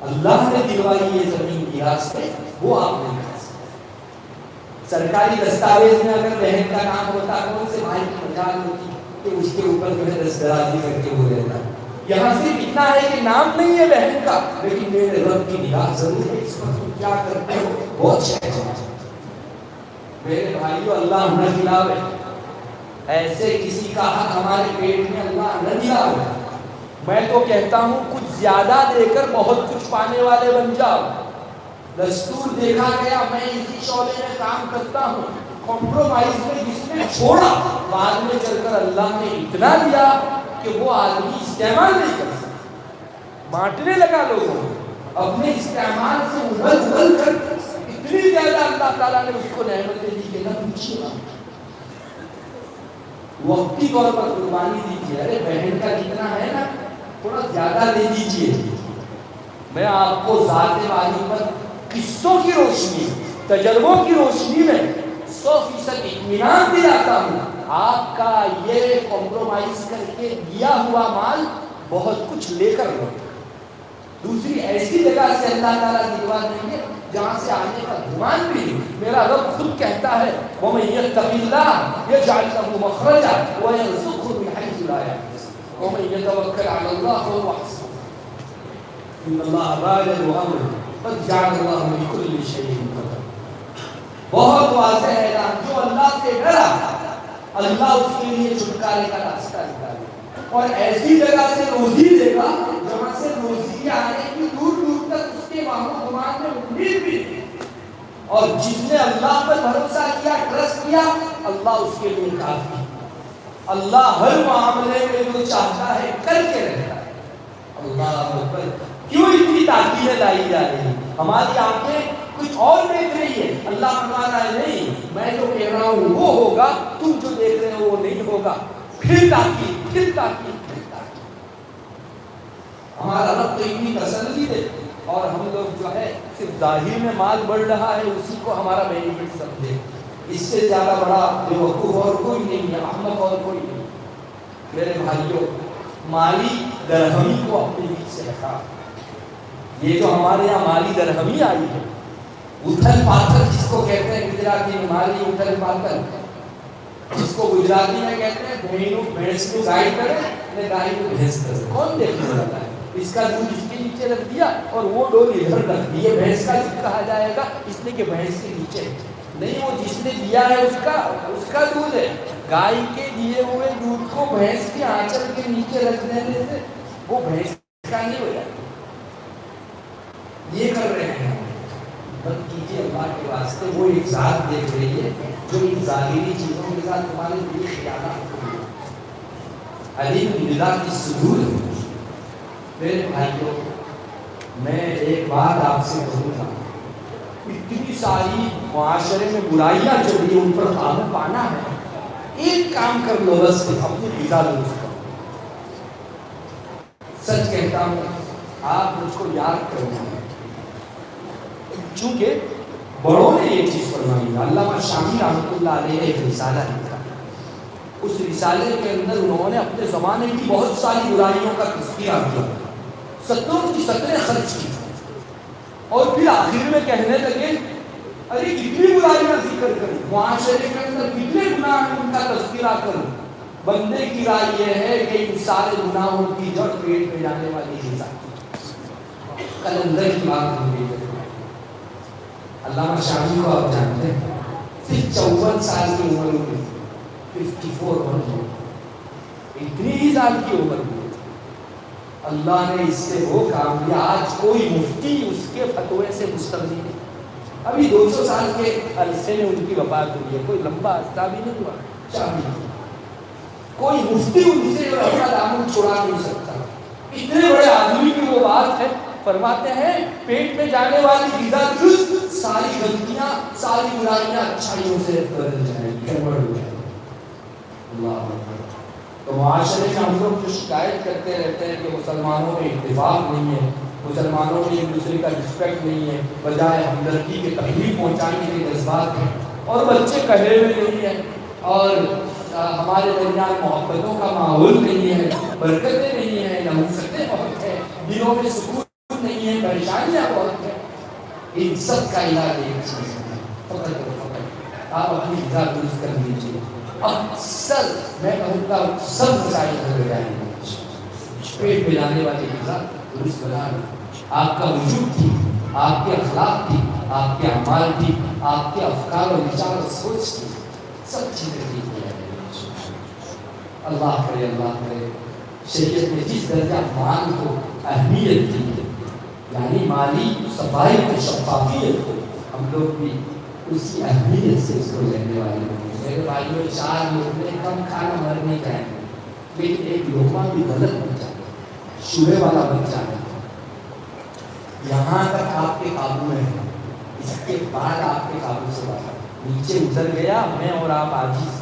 اللہ نے دلوائی یہ زمین میراث پہ, وہ آپ نہیں کہہ سکتے. سرکاری دستاویز میں اگر بہن کا نام ہوتا کون سے بھائی کی مجال ہوتی کہ اس کے اوپر جو ہے دسترازی کر کے وہ رہتا ہے. یہاں صرف اتنا ہے کہ نام نہیں ہے بہن کا، لیکن میرے رب کی نگاہ ضرور ہے. اس وقت تم کیا کرتے ہو بہت شہر. میرے بھائیو اللہ نہ دلاوے ایسے کسی کا حق ہمارے پیٹ میں اللہ نہ دلاوے. میں تو کہتا ہوں کچھ زیادہ دے کر بہت کچھ پانے والے بن جاؤ. دستور دیکھا گیا، میں اسی شعبے میں کام کرتا ہوں، کمپرومائز میں جس نے چھوڑا بعد میں چل کر اللہ نے اتنا دیا کہ وہ آدمی استعمال نہیں کر سکتا، بانٹنے لگا لوگوں کو اپنے استعمال سے ابھر کر اتنی زیادہ اللہ تعالیٰ نے اس کو نعمتیں دی کہ نہ پوچھیے. وقتی طور پر قربانی دیجیے. ارے بہن کا جتنا ہے نا تھوڑا زیادہ دے دیجیے. میں آپ کو ذات والی پر قصوں کی روشنی، تجربوں کی روشنی میں 100% اطمینان دلاتا ہوں. آپ کا یہ کمپرومائز کر کے دیا ہوا مال بہت کچھ لے کر لو. دوسری ایسی جگہ سے اللہ تعالیٰ دلوا دیں گے جہاں سے آنے کا گمان بھی نہیں. میرا رب خود کہتا ہے وَمَن يَتَّقِ اللَّهَ يَجْعَلْ لَهُ مَخْرَجًا وَيَرْزُقْهُ مِنْ حَيْثُ لَا يَحْتَسِبُ وَمَن يَتَوَكَّلْ عَلَى اللَّهِ فَهُوَ حَسْبُهُ إِنَّ اللَّهَ بَالِغُ أَمْرِهِ قَدْ جَعَلَ اللَّهُ لِكُلِّ شَيْءٍ قَدْرًا. بہت واضح ہے جو اللہ سے ڈرا اللہ اس کے لیے چھٹکارے کا راستہ نکالے اور ایسی جگہ سے روزی دے گا جہاں سے روزی آنے کی دور دور تک اس کے وہم و گمان میں امید بھی نہیں. اور جس نے اللہ پر بھروسہ کیا، ٹرسٹ کیا، اللہ اس کے لیے کافی. اللہ ہر معاملے میں جو چاہتا ہے کر کے رہتا ہے. اللہ اکبر. کیوں اتنی تاکیدیں لائی جا رہی ہیں؟ ہماری آنکھیں کچھ اور دیکھ رہی ہے. اللہ فرماتا ہے نہیں، میں جو کہہ رہا ہوں وہ ہوگا، تم جو دیکھ رہے ہو وہ نہیں ہوگا. پھر تاکید، پھر تاکید، پھر تاکید. ہمارا رب تو اتنی تسلی دے اور ہم لوگ جو ہے صرف ظاہر میں مال بڑھ رہا ہے اسی کو ہمارا بینیفٹ سمجھے. اس سے زیادہ بڑا بیوقوف اور کوئی نہیں ہے، احمق اور کوئی نہیں. میرے بھائیوں، مالی درہمی کو اپنے بیچ سے رکھا. یہ جو ہمارے یہاں مالی درہمی آئی ہے، اتھل پاتھل جس کو کہتے ہیں گجراتی میں، مالی اتھل پاتھل جس کو گجراتی میں کہتے ہیں بھینوں بھینس کو گائے کرے نے گائے کو بھینس کرے. کون دیکھنے والا ہے؟ اس کا دودھ اس کے نیچے رکھ دیا اور وہ ڈول ادھر رکھ دی. یہ بھینس کا دودھ کہا جائے گا اس لیے کہ بھینس کے نیچے نہیں، وہ جس نے دیا ہے اس کا دودھ ہے. گائے کے دیے ہوئے دودھ کو بھینس کے آنچل کے نیچے رکھ دینے سے وہ بھینس کا نہیں ہو جاتا. یہ کر رہے ہیں. مت کیجیے اللہ کے واسطے. وہ ایک ذات دیکھ رہی ہے جو ان ظاہری چیزوں کے ساتھ تمہارے لیے خیانت ہوئی. علیم بذات الصدور. میرے بھائیوں، میں ایک بات آپ سے کہوں گا، اتنی ساری معاشرے میں برائیاں چل رہی ہیں، ان پر قابو پانا ہے. ایک کام کر لو بس، اپنی غذا درست کرو. سچ کہتا ہوں، آپ مجھ کو یاد کرنا ہے. چونکہ بڑوں نے یہ چیز فرمائی. علامہ شامی رحمۃ اللہ علیہ نے ایک رسالہ لکھا. اس رسالے کے اندر انہوں نے اپنے زمانے کی بہت ساری برائیوں کا تذکرہ کیا، 70 کی 70 خرچ کی، اور پھر آخر میں کہنے لگے ارے کتنی برائیاں ذکر کروں، معاشرے کے اندر کتنے گناہ ہیں ان کا تذکرہ کروں. بندے کی رائے یہ ہے کہ ان سارے گناہوں کی جڑ پیٹ میں جانے والی غذا. کلندر کی بات ہو گئی. علامہ شامی کو آپ جانتے ہیں، صرف 54 سال کی عمر میں 54 عمر، اتنی ہی سال کی عمر میں اللہ نے اس سے وہ کام کیا. آج کوئی مفتی اس کے فتوے سے مستغنی نہیں. ابھی 200 سال کے عرصے میں ان کی وفات ہوئی ہے، کوئی لمبا عرصہ بھی نہیں ہوا. کوئی مفتی ان سے اپنا دامن چھڑا نہیں سکتا. اتنے بڑے آدمی کی وہ بات ہے. فرماتے ہیں پیٹ میں جانے والی غذا درست، ساری غلطیاں ساری برائیاں اچھائیوں سے بدل جائیں گی. اللہ. تو معاشرے میں ہم لوگ جو شکایت کرتے رہتے ہیں کہ مسلمانوں میں اتفاق نہیں ہے، مسلمانوں میں ایک دوسرے کا رسپیکٹ نہیں ہے، بجائے ہمدردی کے تکلیف پہنچانے کے جذبات ہیں، اور بچے کہے ہوئے نہیں ہیں، اور ہمارے درمیان محبتوں کا ماحول نہیں ہے، برکتیں نہیں ہیں، نحوستیں بہت ہیں، دلوں میں سکون نہیں ہے، پریشانیاں بہت ہیں. ان سب کا علاج ایک چیز ہے، فقط اور فقط آپ اپنی غذا درست کر لیجیے. اکثر میں کہوں گا سب مسائل حل ہو جائیں گے. پیٹ پلانے والی غذا درست بنانا، آپ کا وجود تھی، آپ کے اخلاق تھی، آپ کے اعمال تھی، آپ کے افکار و وچار و سوچ تھی، سب چیزیں ٹھیک ہو جائیں گی. اللہ کرے، اللہ کرے شریعت میں جس درجہ مال کو اہمیت دی ہے، یعنی مالی صفائی کو، شفافیت کو، ہم لوگ بھی اسی اہمیت سے اس کو لینے والے ہیں. میرے بھائیوں، 4 لقمے کم کھانا مر نہیں جائیں گے، لیکن ایک لقمہ بھی غلط بن جائے، شبے والا بن جائے. یہاں تک آپ کے قابو میں ہے، اس کے بعد آپ کے قابو سے باہر، نیچے اتر گیا میں اور آپ عاجز،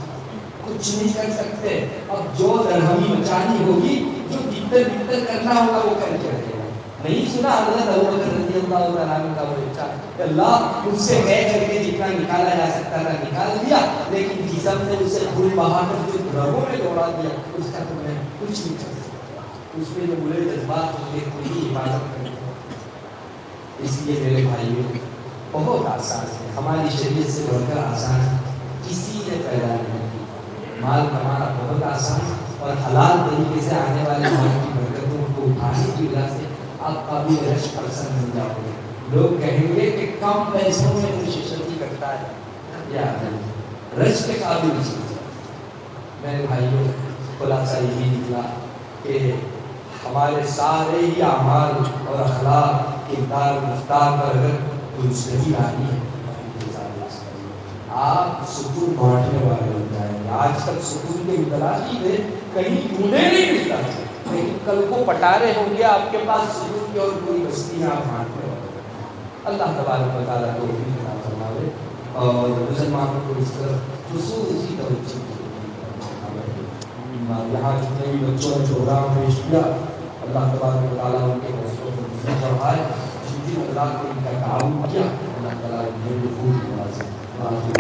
کچھ نہیں کر سکتے. اب جو درہمی مچانی ہوگی، جو بہتر کرنا ہوگا وہ کر کے رکھے گا. نہیں سنا حضرت ابوبکر رضی اللہ تعالیٰ عنہ کا وہ اچھا کہ اللہ مجھ سے کہہ کر کے جتنا نکالا جا سکتا تھا نکال دیا، لیکن جسم نے اسے پھول بہا کر جو رگوں میں دوڑا دیا، اس کا تو میں کچھ نہیں کر سکتا. اس میں جو برے جذبات ہوتے کوئی حفاظت کرتے. اس لیے میرے بھائیوں، بہت آسان ہے، ہماری شریعت سے بڑھ کر آسان کسی نے پیدا نہیں کی. مال کمانا بہت آسان، اور حلال طریقے سے آنے والے مال کی برکتوں کو اٹھانے کی وجہ سے آپ قابل رش پرسن بن جاؤ گے. لوگ کہیں گے کہ کم پیسوں میں خوشی کرتا ہے، یا رش کے قابل چیز. میرے بھائیوں، خلاصہ یہی نکلا کہ ہمارے سارے ہی اعمال اور اخلاق، کردار، گفتار پر اگر درستگی آنی ہے، آپ سکون بانٹنے والے بن جائیں گے. آج تک سکون کے متلاشی تھے، کہیں ڈھونڈے نہیں ملتا، لیکن کل کو پٹارے ہوں گے آپ کے پاس سکون کی اور پوری بستی میں آپ بانٹنے والے. اللہ تبارک و تعالیٰ توفیق عطا فرمائے اور مسلمانوں کو اس طرف خصوصی توجہ. یہاں جتنے بھی بچوں نے پروگرام پیش کیا، اللہ تبارک و تعالیٰ ان کے حوصلوں کو بلند فرمائے. جن اللہ کو ان کا تعاون کیا، اللہ تعالیٰ انہیں خوب نوازے.